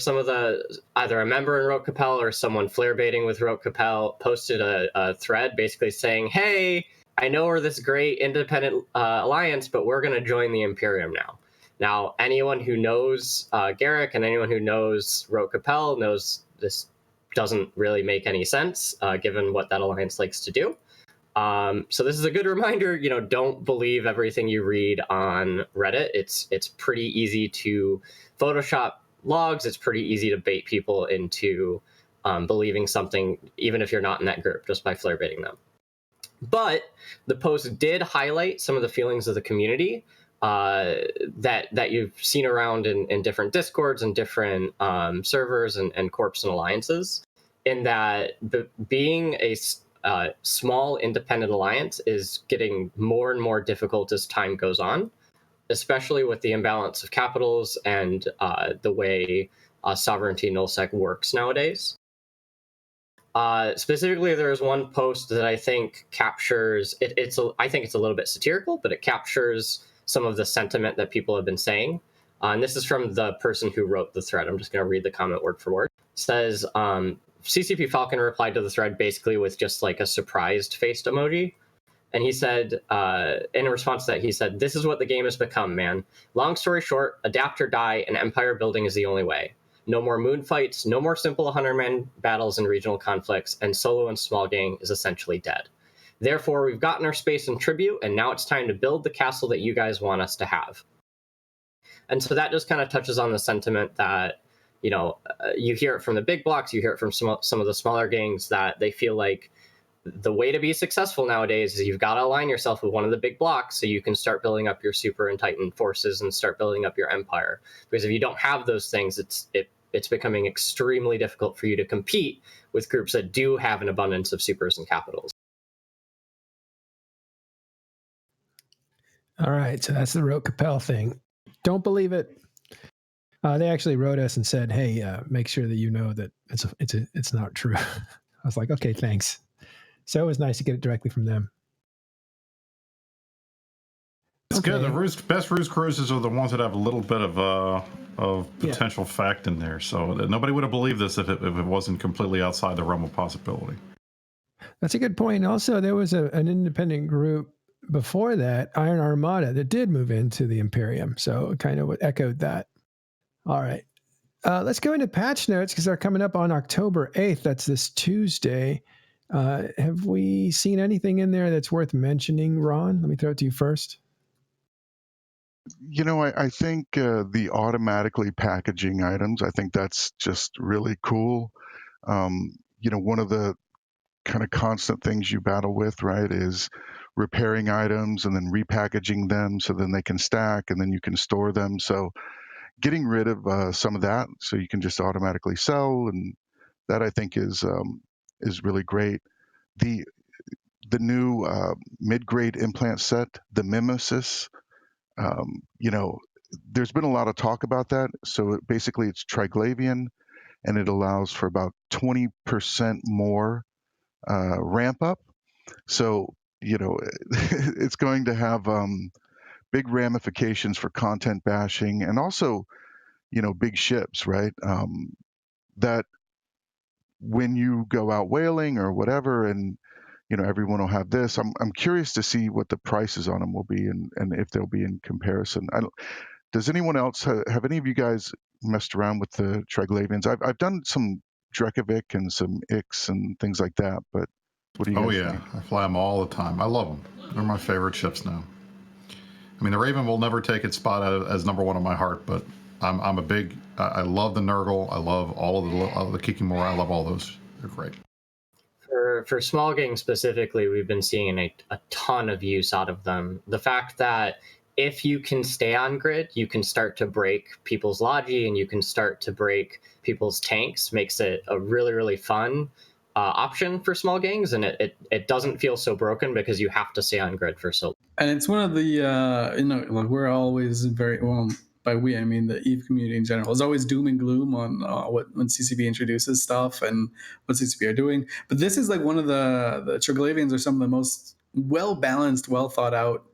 either a member in Rote Kapelle or someone flare baiting with Rote Kapelle, posted a thread basically saying, hey, I know we're this great independent alliance, but we're going to join the Imperium now. Now, anyone who knows Garrick and anyone who knows Rote Kapelle knows this doesn't really make any sense, given what that alliance likes to do. So this is a good reminder, don't believe everything you read on Reddit. It's pretty easy to Photoshop logs. It's pretty easy to bait people into believing something, even if you're not in that group, just by flare baiting them. But the post did highlight some of the feelings of the community, that you've seen around in different discords and different servers and corps and alliances, in that being a small independent alliance is getting more and more difficult as time goes on, especially with the imbalance of capitals and the way sovereignty nullsec works nowadays. Specifically, there's one post that I think captures it. I think it's a little bit satirical, but it captures some of the sentiment that people have been saying. And this is from the person who wrote the thread. I'm just going to read the comment word for word. It says, CCP Falcon replied to the thread basically with just like a surprised faced emoji. And he said, in response to that, he said, "This is what the game has become, man. Long story short, adapt or die, and empire building is the only way. No more moon fights, no more simple 100-man battles and regional conflicts, and solo and small gang is essentially dead. Therefore, we've gotten our space and tribute, and now it's time to build the castle that you guys want us to have." And so that just kind of touches on the sentiment that, you hear it from the big blocks, you hear it from some of the smaller gangs, that they feel like the way to be successful nowadays is you've got to align yourself with one of the big blocks so you can start building up your super and titan forces and start building up your empire. Because if you don't have those things, it's becoming extremely difficult for you to compete with groups that do have an abundance of supers and capitals. All right, so that's the Rote Kapelle thing. Don't believe it. They actually wrote us and said, "Hey, make sure that you know that it's not true." I was like, "Okay, thanks." So it was nice to get it directly from them. It's good. The best ruse cruises are the ones that have a little bit of potential fact in there. So nobody would have believed this if it wasn't completely outside the realm of possibility. That's a good point. Also, there was an independent group before that, Iron Armada, that did move into the Imperium. So it kind of echoed that. All right. Let's go into patch notes because they're coming up on October 8th. That's this Tuesday. Have we seen anything in there that's worth mentioning, Ron? Let me throw it to you first. I think the automatically packaging items, I think that's just really cool. One of the kind of constant things you battle with, right, is repairing items and then repackaging them so then they can stack and then you can store them. So getting rid of some of that so you can just automatically sell, and that I think is really great. The new mid-grade implant set, the Mimesis, there's been a lot of talk about that. So basically it's Triglavian, and it allows for about 20% more ramp up. So, it's going to have big ramifications for content bashing and also, big ships, right? That when you go out whaling or whatever, and everyone will have this. I'm curious to see what the prices on them will be and if they'll be in comparison. Does anyone else have any of you guys messed around with the Triglavians? I've done some Drekovic and some Ix and things like that, but what do you guys think? I fly them all the time. I love them. They're my favorite ships now. I mean, the Raven will never take its spot as number one in my heart, but I'm a big. I love the Nurgle. I love all of the Kikimora. I love all those. They're great. For small gangs specifically, we've been seeing a ton of use out of them. The fact that if you can stay on grid, you can start to break people's logi and you can start to break people's tanks makes it a really, really fun option for small gangs, and it doesn't feel so broken because you have to stay on grid for so long. And it's one of the like we're always very well. By we, I mean the EVE community in general, is always doom and gloom on when CCP introduces stuff and what CCP are doing. But this is like one of the Triglavians are some of the most well balanced, well thought out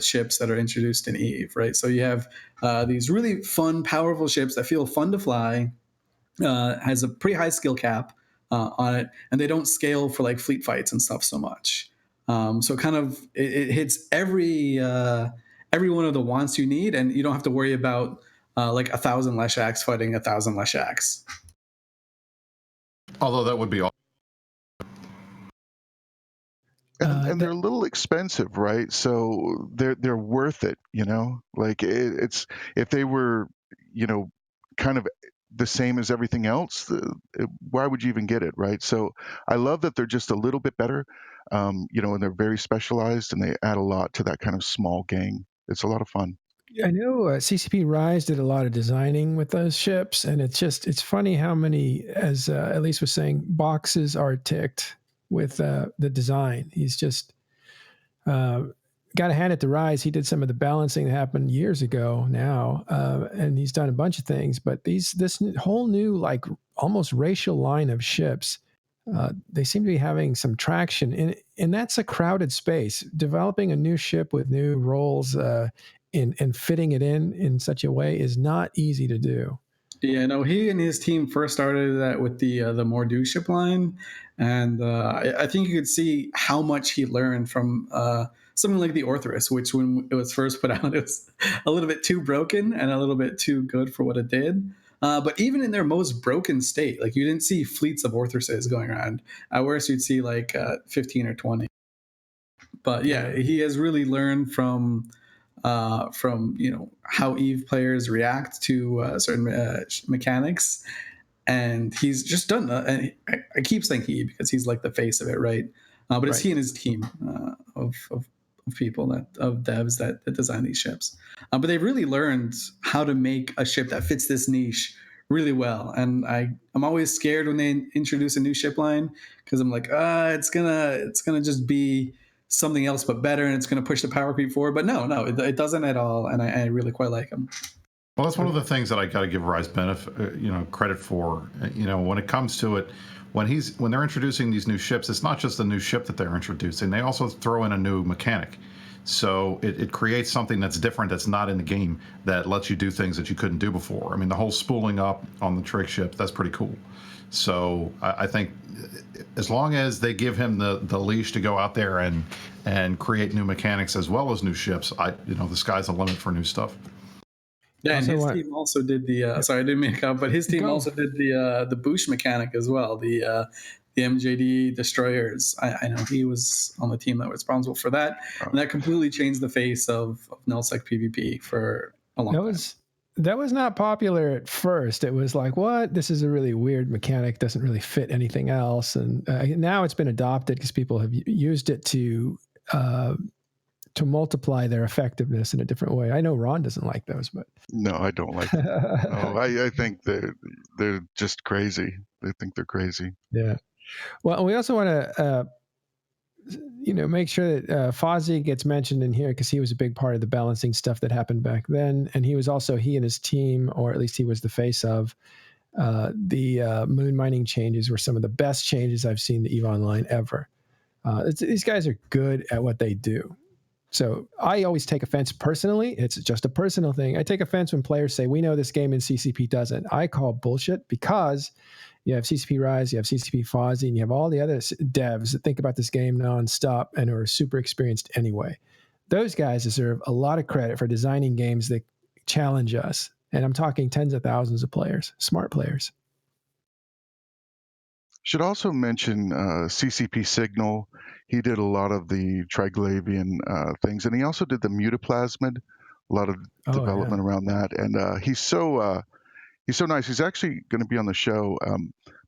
ships that are introduced in EVE, right? So you have these really fun, powerful ships that feel fun to fly, has a pretty high skill cap on it, and they don't scale for like fleet fights and stuff so much. So kind of it hits every one of the wants you need, and you don't have to worry about like 1,000 Leshaks fighting 1,000 Leshaks. Although that would be all. And they're a little expensive, right? So they're worth it, Like it's if they were, kind of the same as everything else, why would you even get it, right? So I love that they're just a little bit better, and they're very specialized and they add a lot to that kind of small gang it's a lot of fun. I know CCP Rise did a lot of designing with those ships, and it's funny how many, as Elise was saying, boxes are ticked with the design. He's just got to hand it to Rise. He did some of the balancing that happened years ago now, and he's done a bunch of things. But this whole new, like, almost racial line of ships, they seem to be having some traction, and that's a crowded space. Developing a new ship with new roles and fitting it in such a way is not easy to do. Yeah, no, he and his team first started that with the Mordu ship line, and I think you could see how much he learned from something like the Orthrus, which when it was first put out, it was a little bit too broken and a little bit too good for what it did. But even in their most broken state, like, you didn't see fleets of Orthruses going around. At worst, you'd see like 15 or 20. But yeah, he has really learned from how Eve players react to certain mechanics, and he's just done that. And I keep saying he because he's like the face of it, right? But it's he and his team of people of devs that design these ships. But they've really learned how to make a ship that fits this niche really well. And I'm always scared when they introduce a new ship line, because I'm like, it's gonna just be something else but better, and it's going to push the power creep forward. But no, it doesn't at all, and I really quite like him. Well, that's one of the things that I got to give Rise credit for. When it comes to it, when they're introducing these new ships, it's not just a new ship that they're introducing. They also throw in a new mechanic. So it creates something that's different, that's not in the game, that lets you do things that you couldn't do before. I mean, the whole spooling up on the trig ship, that's pretty cool. So I think as long as they give him the leash to go out there and create new mechanics as well as new ships, the sky's the limit for new stuff. Yeah, and his team also did the sorry, I didn't mean to cut, but his team also did the boosh mechanic as well, the MJD destroyers. I know he was on the team that was responsible for that, and that completely changed the face of nullsec PvP for a long time. That was not popular at first. It was like, what? This is a really weird mechanic, doesn't really fit anything else. And now it's been adopted because people have used it to multiply their effectiveness in a different way. I know Ron doesn't like those, but no, I don't like them. No, I think they're just crazy. They think they're crazy. Yeah. Well, we also want to make sure that Fozzie gets mentioned in here, because he was a big part of the balancing stuff that happened back then. And he and his team, or at least he was the face of the moon mining changes, were some of the best changes I've seen to EVE Online ever. These guys are good at what they do. So I always take offense personally. It's just a personal thing. I take offense when players say, we know this game in CCP doesn't. I call bullshit, because you have CCP Rise, you have CCP Fozzie, and you have all the other devs that think about this game nonstop and are super experienced anyway. Those guys deserve a lot of credit for designing games that challenge us. And I'm talking tens of thousands of players, smart players. Should also mention CCP Signal. He did a lot of the Triglavian things, and he also did the Mutaplasmid, a lot of development around that. And he's so nice. He's actually going to be on the show,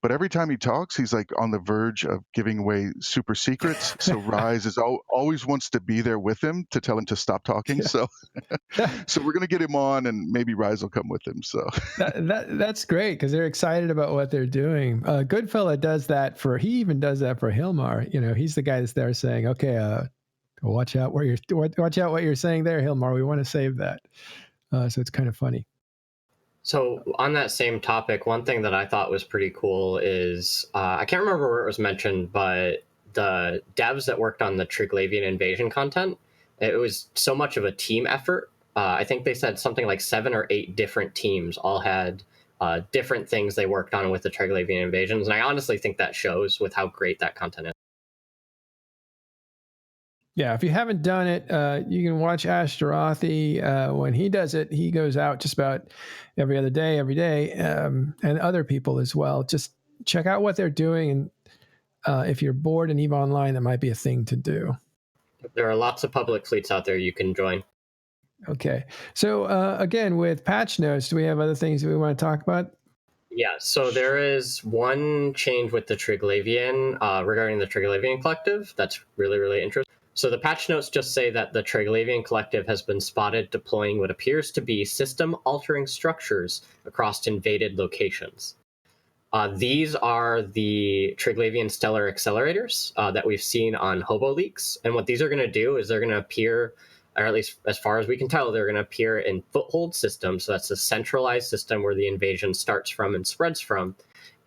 but every time he talks, he's like on the verge of giving away super secrets. So Rise is always wants to be there with him to tell him to stop talking. Yeah. So we're going to get him on, and maybe Rise will come with him. So that's great, because they're excited about what they're doing. Goodfella does that he even does that for Hilmar. He's the guy that's there saying, okay, watch out what you're saying there, Hilmar. We want to save that. So it's kind of funny. So on that same topic, one thing that I thought was pretty cool is, I can't remember where it was mentioned, but the devs that worked on the Triglavian invasion content, it was so much of a team effort. I think they said something like 7 or 8 different teams all had different things they worked on with the Triglavian invasions. And I honestly think that shows with how great that content is. Yeah, if you haven't done it, you can watch Ashtarothi. When he does it, he goes out just about every day, and other people as well. Just check out what they're doing, and if you're bored in EVE Online, that might be a thing to do. There are lots of public fleets out there you can join. Okay. So again, with patch notes, do we have other things that we want to talk about? Yeah, so there is one change with the Triglavian regarding the Triglavian collective that's really, really interesting. So the patch notes just say that the Triglavian collective has been spotted deploying what appears to be system-altering structures across invaded locations. These are the Triglavian stellar accelerators that we've seen on Hobo leaks. And what these are going to do is they're going to appear, or at least as far as we can tell, they're going to appear in foothold systems. So that's a centralized system where the invasion starts from and spreads from.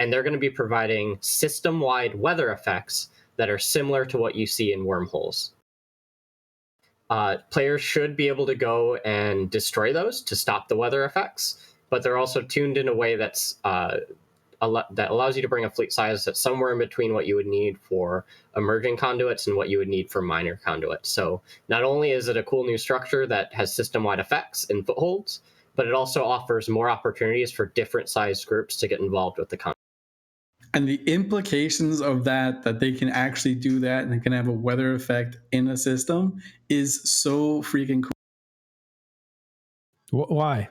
And they're going to be providing system-wide weather effects that are similar to what you see in wormholes. Players should be able to go and destroy those to stop the weather effects, but they're also tuned in a way that's that allows you to bring a fleet size that's somewhere in between what you would need for emerging conduits and what you would need for minor conduits. So not only is it a cool new structure that has system-wide effects in footholds, but it also offers more opportunities for different sized groups to get involved with the conduit. And the implications of that they can actually do that and it can have a weather effect in a system is so freaking cool. Why?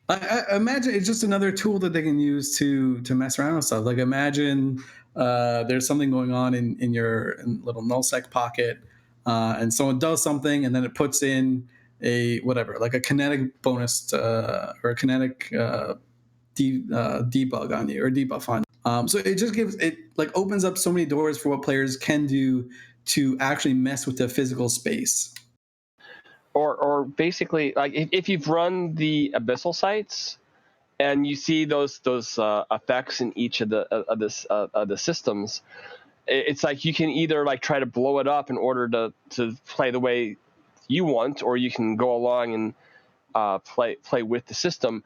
I imagine it's just another tool that they can use to mess around with stuff. Like imagine there's something going on in your little nullsec pocket and someone does something and then it puts in a whatever, like a kinetic bonus or a kinetic debug on you or debuff on you. So it just opens up so many doors for what players can do to actually mess with the physical space. Or basically, like if you've run the abyssal sites and you see those effects in each of the systems, it's like you can either like try to blow it up in order to play the way you want, or you can go along and play with the system.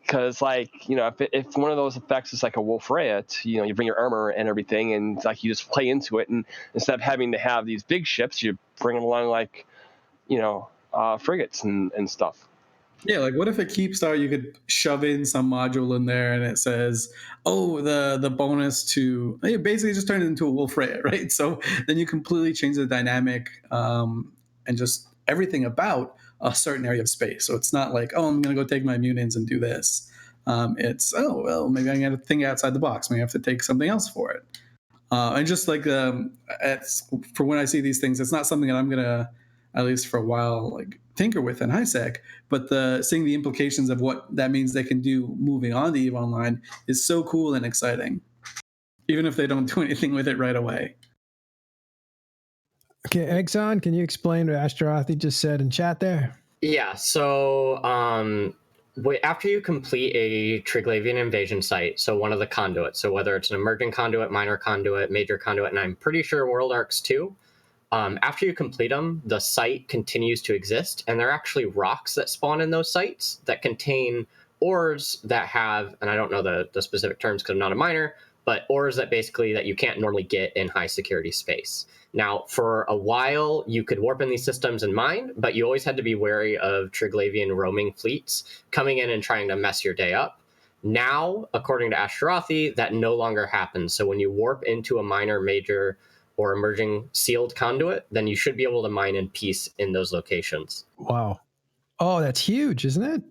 Because, like, you know, if one of those effects is like a wolf riot, you know, you bring your armor and everything, and like you just play into it, and instead of having to have these big ships, you bring along like, you know, frigates and stuff. Yeah, like what if it keeps you could shove in some module in there and it says, oh, the bonus to basically just turn it into a wolf riot, right? So then you completely change the dynamic and just everything about a certain area of space. So it's not like, oh, I'm going to go take my mutants and do this. It's, oh, well, maybe I got to think outside the box. Maybe I have to take something else for it. And just like for when I see these things, it's not something that I'm going to, at least for a while, like tinker with in HiSec, but seeing the implications of what that means they can do moving on to EVE Online is so cool and exciting, even if they don't do anything with it right away. Okay, Exon, can you explain what Ashtarothi just said in chat there? Yeah, so after you complete a Triglavian invasion site, so one of the conduits, so whether it's an emerging conduit, minor conduit, major conduit, and I'm pretty sure World Arcs too, after you complete them, the site continues to exist, and there are actually rocks that spawn in those sites that contain ores that have, and I don't know the specific terms because I'm not a miner, but ores that basically that you can't normally get in high security space. Now, for a while, you could warp in these systems and mine, but you always had to be wary of Triglavian roaming fleets coming in and trying to mess your day up. Now, according to Ashtarothi, that no longer happens. So when you warp into a minor, major, or emerging sealed conduit, then you should be able to mine in peace in those locations. Wow. Oh, that's huge, isn't it?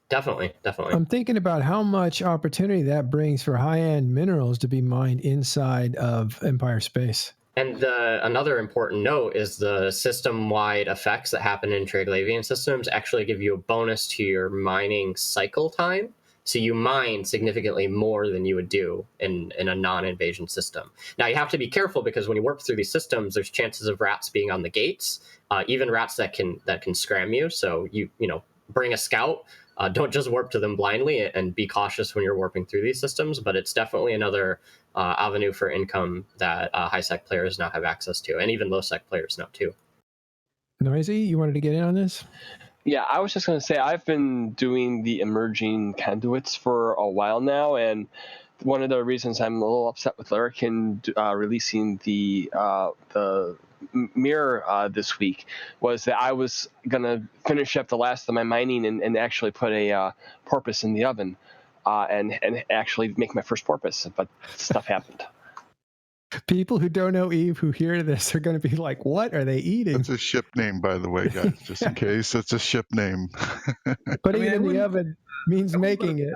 Definitely. I'm thinking about how much opportunity that brings for high-end minerals to be mined inside of Empire space. And another important note is the system-wide effects that happen in Triglavian systems actually give you a bonus to your mining cycle time. So you mine significantly more than you would do in a non-invasion system. Now, you have to be careful because when you warp through these systems, there's chances of rats being on the gates, even rats that can scram you. So you bring a scout. Don't just warp to them blindly, and be cautious when you're warping through these systems. But it's definitely another avenue for income that high-sec players now have access to, and even low-sec players now too. Noisy, you wanted to get in on this? Yeah, I was just going to say I've been doing the emerging conduits for a while now, and one of the reasons I'm a little upset with Larkin releasing the mirror this week was that I was going to finish up the last of my mining and actually put a porpoise in the oven and actually make my first porpoise, but stuff happened. People who don't know EVE who hear this are going to be like, what are they eating? That's a ship name, by the way, guys, just in case. It's a ship name. Putting it in the oven means making it.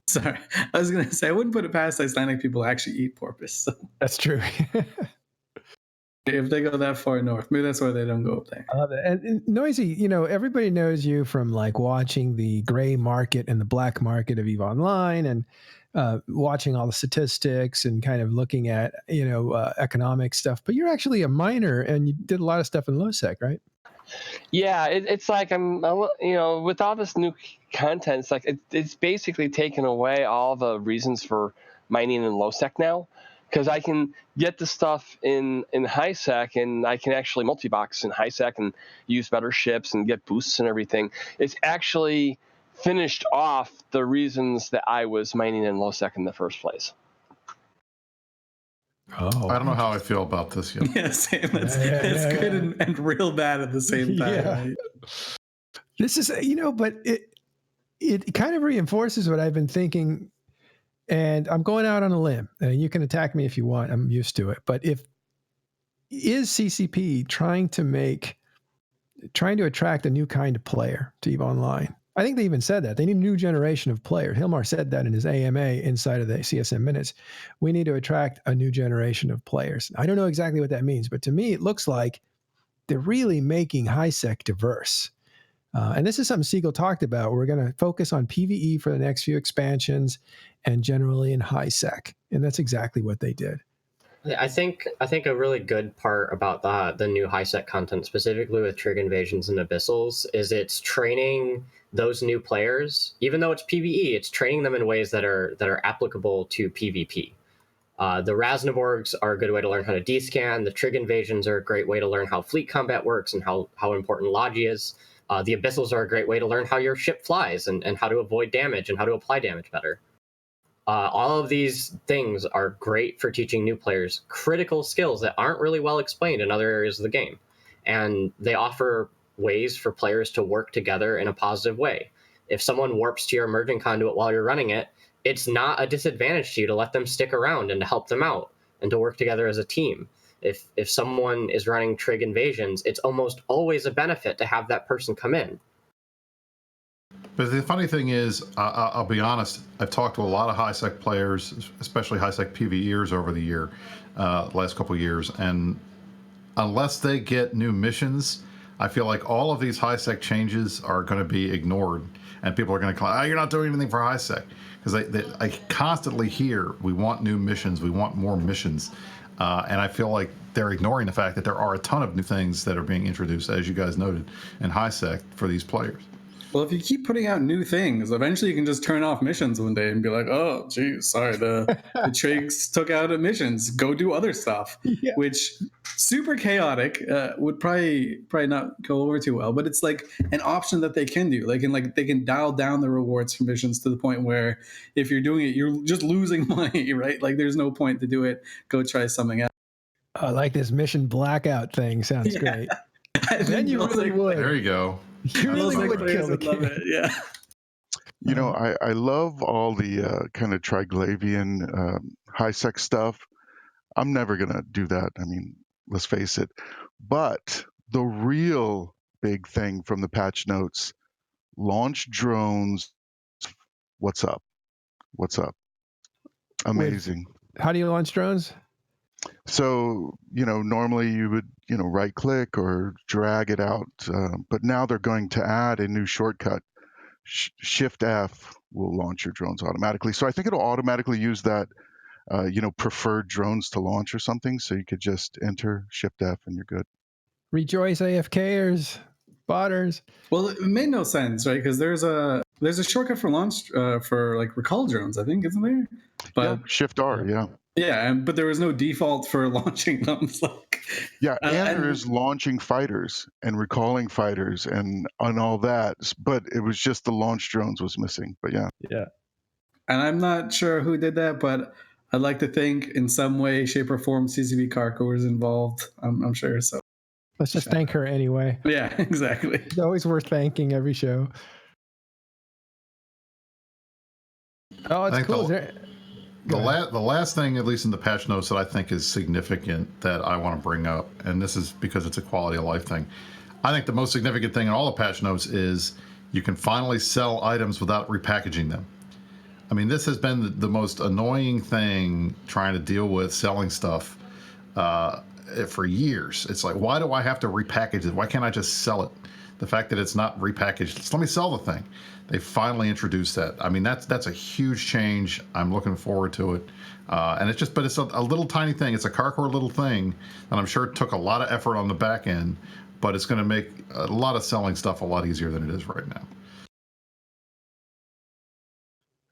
Sorry, I was going to say, I wouldn't put it past Icelandic people to actually eat porpoise. So. That's true. If they go that far north, maybe that's why they don't go up there. I love it. And Noisy, everybody knows you from like watching the gray market and the black market of EVE Online and watching all the statistics and kind of looking at, economic stuff. But you're actually a miner and you did a lot of stuff in low-sec, right? Yeah, it's like with all this new content, it's like it's basically taken away all the reasons for mining in low sec now, because I can get the stuff in high sec and I can actually multi-box in high sec and use better ships and get boosts and everything. It's actually finished off the reasons that I was mining in low sec in the first place. Oh, I don't know how I feel about this yet. Yeah, same. It's good and real bad at the same time. Yeah. Right? This is, but it kind of reinforces what I've been thinking, and I'm going out on a limb. You can attack me if you want. I'm used to it. But is CCP trying to attract a new kind of player to EVE Online? I think they even said that. They need a new generation of players. Hilmar said that in his AMA inside of the CSM Minutes. We need to attract a new generation of players. I don't know exactly what that means, but to me, it looks like they're really making high-sec diverse. And this is something Siegel talked about. We're going to focus on PvE for the next few expansions and generally in high-sec. And that's exactly what they did. I think a really good part about the new high-sec content, specifically with Trig Invasions and Abyssals, is it's training those new players. Even though it's PvE, it's training them in ways that are applicable to PvP. The Rasnaborgs are a good way to learn how to descan. The Trig Invasions are a great way to learn how fleet combat works and how important Logi is. The Abyssals are a great way to learn how your ship flies and how to avoid damage and how to apply damage better. All of these things are great for teaching new players critical skills that aren't really well explained in other areas of the game. And they offer ways for players to work together in a positive way. If someone warps to your emerging conduit while you're running it, it's not a disadvantage to you to let them stick around and to help them out and to work together as a team. If someone is running Trig Invasions, it's almost always a benefit to have that person come in. But the funny thing is, I'll be honest, I've talked to a lot of high-sec players, especially high-sec PvEers over the last couple of years, and unless they get new missions, I feel like all of these high-sec changes are going to be ignored, and people are going to claim, you're not doing anything for high-sec. Because I constantly hear, we want new missions, we want more missions, and I feel like they're ignoring the fact that there are a ton of new things that are being introduced, as you guys noted, in high-sec for these players. Well, if you keep putting out new things, eventually you can just turn off missions one day and be like, oh, geez, sorry, the Trigs took out missions. Go do other stuff, which super chaotic would probably not go over too well. But it's like an option that they can do. They can dial down the rewards for missions to the point where if you're doing it, you're just losing money, right? Like there's no point to do it. Go try something else. I like this mission blackout thing. Sounds great. Then you really would. There you go. You really would kill the kid. Yeah. You know, I love all the kind of Triglavian high-sec stuff. I'm never going to do that. I mean, let's face it. But the real big thing from the patch notes, launch drones. What's up? What's up? Amazing. How do you launch drones? So, normally you would, right click or drag it out. But now they're going to add a new shortcut. Shift F will launch your drones automatically. So I think it'll automatically use that, preferred drones to launch or something. So you could just enter Shift F and you're good. Rejoice AFKers, botters. Well, it made no sense, right? Because there's a shortcut for launch for like recall drones, I think, isn't there? But yeah, Shift R, yeah. Yeah, but there was no default for launching them. And there's launching fighters and recalling fighters and all that, but it was just the launch drones was missing. But yeah. And I'm not sure who did that, but I'd like to think in some way, shape, or form, CCP Karko was involved. I'm sure. So let's just thank her anyway. Yeah, exactly. It's always worth thanking every show. Oh, it's cool. The last thing, at least in the patch notes, that I think is significant that I want to bring up, and this is because it's a quality of life thing. I think the most significant thing in all the patch notes is you can finally sell items without repackaging them. I mean, this has been the most annoying thing trying to deal with selling stuff. for years. It's like, why do I have to repackage it? Why can't I just sell it? The fact that it's not repackaged, just let me sell the thing. They finally introduced that. I mean, that's a huge change. I'm looking forward to it. And it's a little tiny thing. It's a Carcore little thing, and I'm sure it took a lot of effort on the back end, but it's going to make a lot of selling stuff a lot easier than it is right now.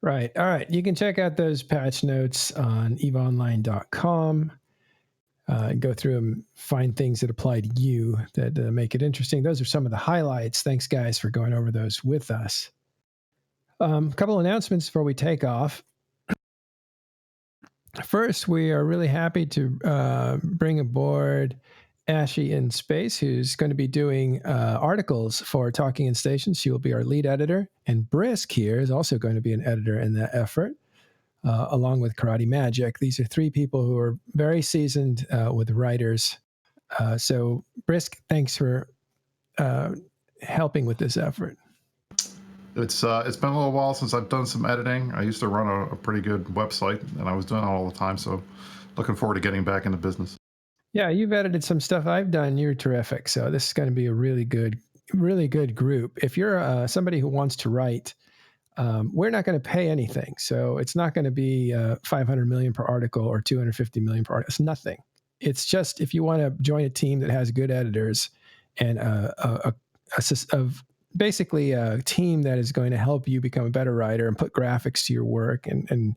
Right. All right. You can check out those patch notes on eveonline.com. Go through and find things that apply to you that make it interesting. Those are some of the highlights. Thanks, guys, for going over those with us. A couple announcements before we take off. First, we are really happy to bring aboard Ashy in Space, who's going to be doing articles for Talking in Stations. She will be our lead editor. And Brisc here is also going to be an editor in that effort, along with Karate Magic. These are three people who are very seasoned with writers. So, Brisc, thanks for helping with this effort. It's been a little while since I've done some editing. I used to run a pretty good website, and I was doing it all the time. So, looking forward to getting back into business. Yeah, you've edited some stuff I've done. You're terrific. So this is going to be a really good group. If you're somebody who wants to write, we're not going to pay anything. So it's not going to be 500 million per article or 250 million per article. It's nothing. It's just if you want to join a team that has good editors and basically a team that is going to help you become a better writer and put graphics to your work and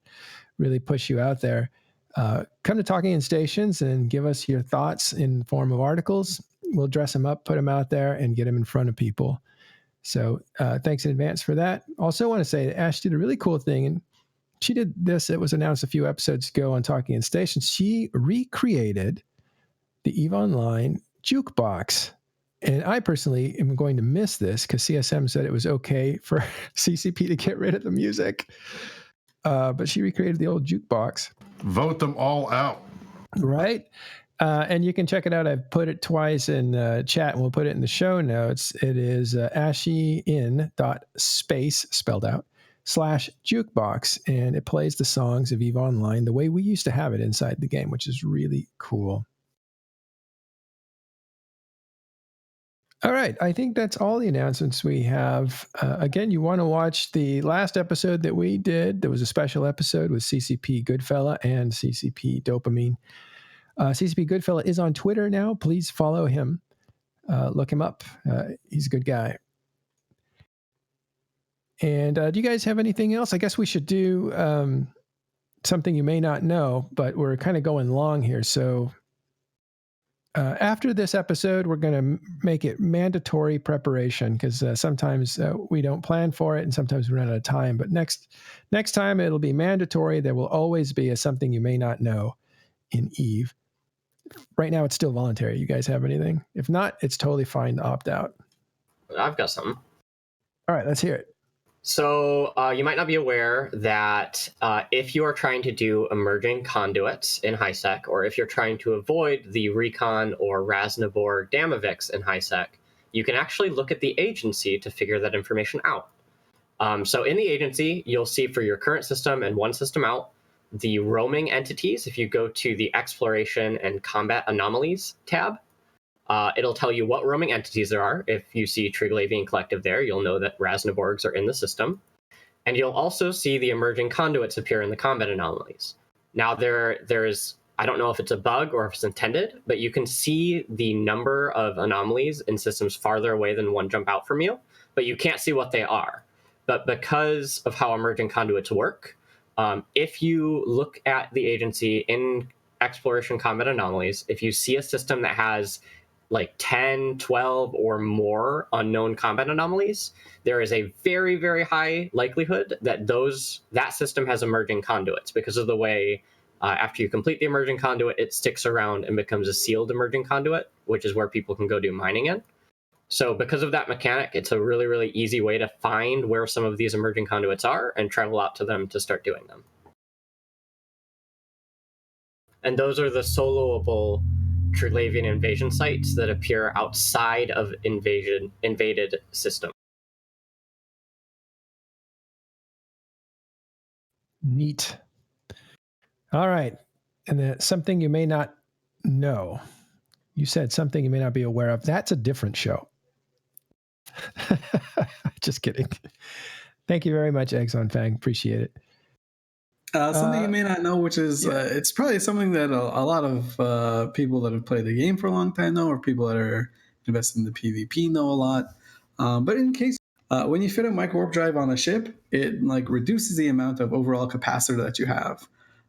really push you out there. Come to Talking in Stations and give us your thoughts in the form of articles. We'll dress them up, put them out there, and get them in front of people. So thanks in advance for that. Also want to say that Ash did a really cool thing, and she did this. It was announced a few episodes ago on Talking in Stations. She recreated the EVE Online jukebox. And I personally am going to miss this because CSM said it was okay for CCP to get rid of the music. But she recreated the old jukebox. Vote them all out. Right. And you can check it out. I've put it twice in chat, and we'll put it in the show notes. It is ashyin.space, spelled out, /jukebox. And it plays the songs of EVE Online the way we used to have it inside the game, which is really cool. All right. I think that's all the announcements we have. Again, you want to watch the last episode that we did. There was a special episode with CCP Goodfella and CCP Dopamine. CCP Goodfella is on Twitter now. Please follow him. Look him up. He's a good guy. And do you guys have anything else? I guess we should do something you may not know, but we're kind of going long here. So after this episode, we're going to make it mandatory preparation because sometimes we don't plan for it and sometimes we run out of time. But next time it'll be mandatory. There will always be a something you may not know in EVE. Right now it's still voluntary. You guys have anything? If not, it's totally fine to opt out. I've got something. All right, let's hear it. So you might not be aware that if you are trying to do emerging conduits in HiSec, or if you're trying to avoid the Recon or Rasnabor Damavix in HiSec, you can actually look at the agency to figure that information out. So in the agency, you'll see for your current system and one system out, the roaming entities. If you go to the Exploration and Combat Anomalies tab, it'll tell you what roaming entities there are. If you see Triglavian Collective there, you'll know that Rasnaborgs are in the system. And you'll also see the emerging conduits appear in the combat anomalies. Now, there's, I don't know if it's a bug or if it's intended, but you can see the number of anomalies in systems farther away than one jump out from you, but you can't see what they are. But because of how emerging conduits work, if you look at the agency in Exploration Combat Anomalies, if you see a system that has like 10, 12, or more unknown combat anomalies, there is a very, very high likelihood that that system has emerging conduits because of the way after you complete the emerging conduit, it sticks around and becomes a sealed emerging conduit, which is where people can go do mining in. So because of that mechanic, it's a really, really easy way to find where some of these emerging conduits are and travel out to them to start doing them. And those are the soloable Triglavian invasion sites that appear outside of invaded system. Neat. All right. And then something you may not know. You said something you may not be aware of. That's a different show. Just kidding. Thank you very much, Exonfang. Appreciate it. Something you may not know, which is it's probably something that a lot of people that have played the game for a long time know, or people that are invested in the PvP know a lot. But in case when you fit a micro warp drive on a ship, it like reduces the amount of overall capacitor that you have.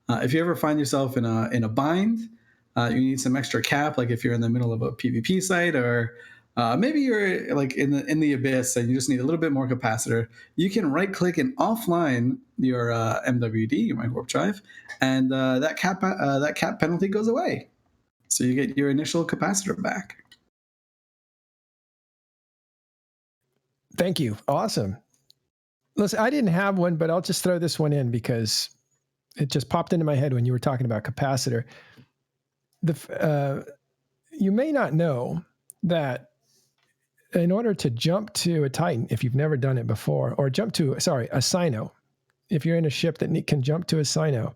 If you ever find yourself in a bind, you need some extra cap, like if you're in the middle of a PvP site, or maybe you're like in the abyss and you just need a little bit more capacitor. You can right click and offline your MWD, your micro warp drive, and that cap penalty goes away. So you get your initial capacitor back. Thank you. Awesome. Listen, I didn't have one, but I'll just throw this one in because it just popped into my head when you were talking about capacitor. You may not know that in order to jump to a Titan, if you've never done it before, or a Sino, if you're in a ship that can jump to a Sino,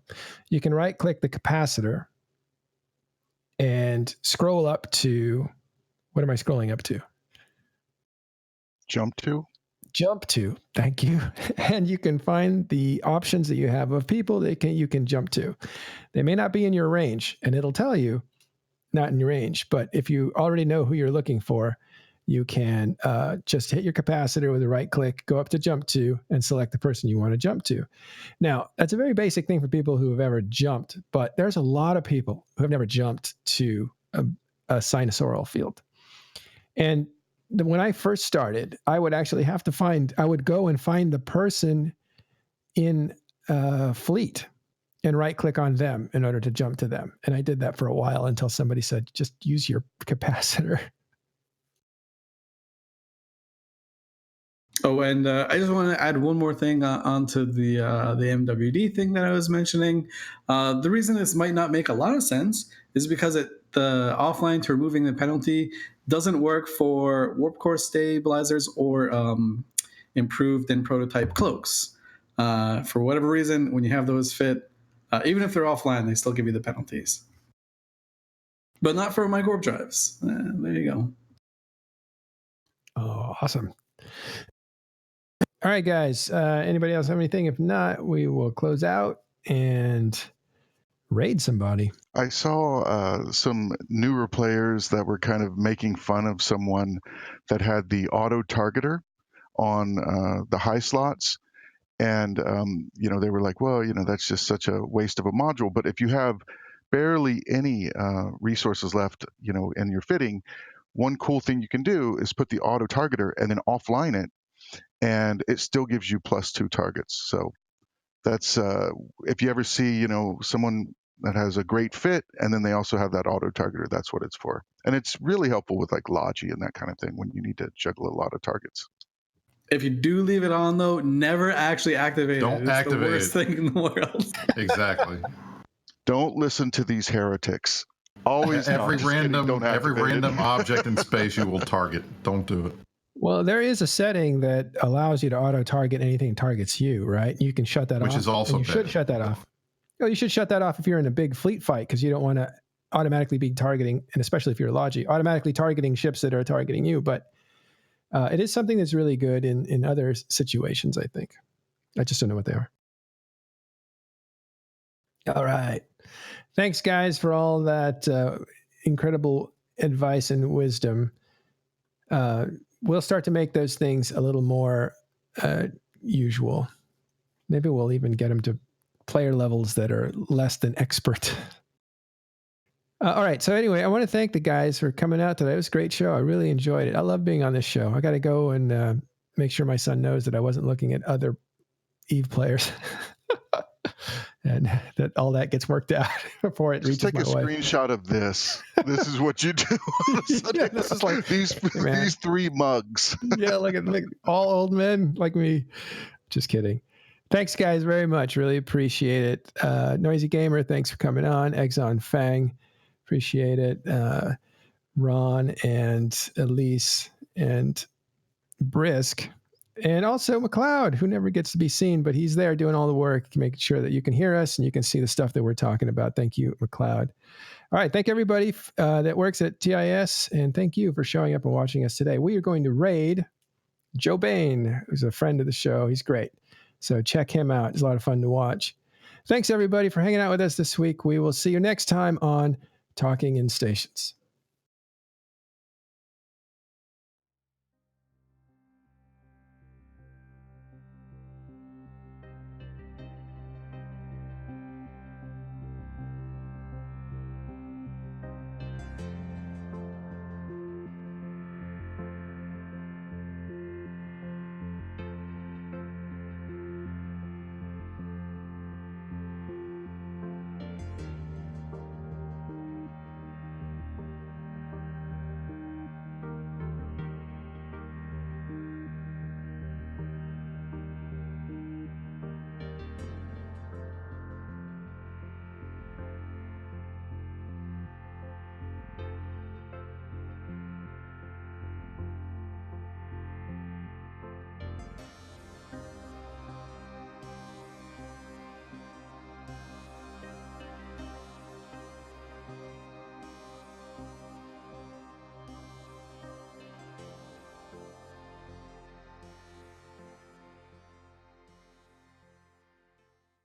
you can right-click the capacitor and scroll up to, what am I scrolling up to? Jump to, thank you. And you can find the options that you have of people that you can jump to. They may not be in your range, and it'll tell you not in your range, but if you already know who you're looking for, you can just hit your capacitor with a right click, go up to jump to, and select the person you want to jump to. Now, that's a very basic thing for people who have ever jumped, but there's a lot of people who have never jumped to a sinusoidal field. And when I first started, I would actually I would go and find the person in fleet and right click on them in order to jump to them. And I did that for a while until somebody said, just use your capacitor. Oh, and I just want to add one more thing onto the MWD thing that I was mentioning. The reason this might not make a lot of sense is because the offline to removing the penalty doesn't work for warp core stabilizers or improved and prototype cloaks. For whatever reason, when you have those fit, even if they're offline, they still give you the penalties. But not for micro warp drives. There you go. Oh, awesome. All right, guys. Anybody else have anything? If not, we will close out and raid somebody. I saw some newer players that were kind of making fun of someone that had the auto targeter on the high slots. And, they were like, well, that's just such a waste of a module. But if you have barely any resources left, in your fitting, one cool thing you can do is put the auto targeter and then offline it, and it still gives you +2 targets. So that's if you ever see, someone that has a great fit and then they also have that auto targeter, that's what it's for. And it's really helpful with like Logi and that kind of thing when you need to juggle a lot of targets. If you do leave it on, though, never actually activate it. Don't activate it. It's the worst thing in the world. Exactly. Don't listen to these heretics. Always every random object in space you will target. Don't do it. Well, there is a setting that allows you to auto-target anything that targets you, right? You can shut that off. Which is also bad. Should shut that off. You should shut that off if you're in a big fleet fight, because you don't want to automatically be targeting, and especially if you're Logi, automatically targeting ships that are targeting you. But it is something that's really good in other situations, I think. I just don't know what they are. All right. Thanks, guys, for all that incredible advice and wisdom. We'll start to make those things a little more usual. Maybe we'll even get them to player levels that are less than expert. All right. So anyway, I want to thank the guys for coming out today. It was a great show. I really enjoyed it. I love being on this show. I got to go and make sure my son knows that I wasn't looking at other EVE players. And that all that gets worked out before it reaches my wife. Just take a screenshot of this. This is what you do. Yeah, this is like these 3 mugs. Yeah, look at all old men like me. Just kidding. Thanks, guys, very much. Really appreciate it. NoisyGamer, thanks for coming on. Exonfang, appreciate it. Ron and Elise and Brisc. And also McLeod, who never gets to be seen, but he's there doing all the work, making sure that you can hear us and you can see the stuff that we're talking about. Thank you, McLeod. All right. Thank everybody that works at TIS, and thank you for showing up and watching us today. We are going to raid Joe Bain, who's a friend of the show. He's great. So check him out. It's a lot of fun to watch. Thanks, everybody, for hanging out with us this week. We will see you next time on Talking in Stations.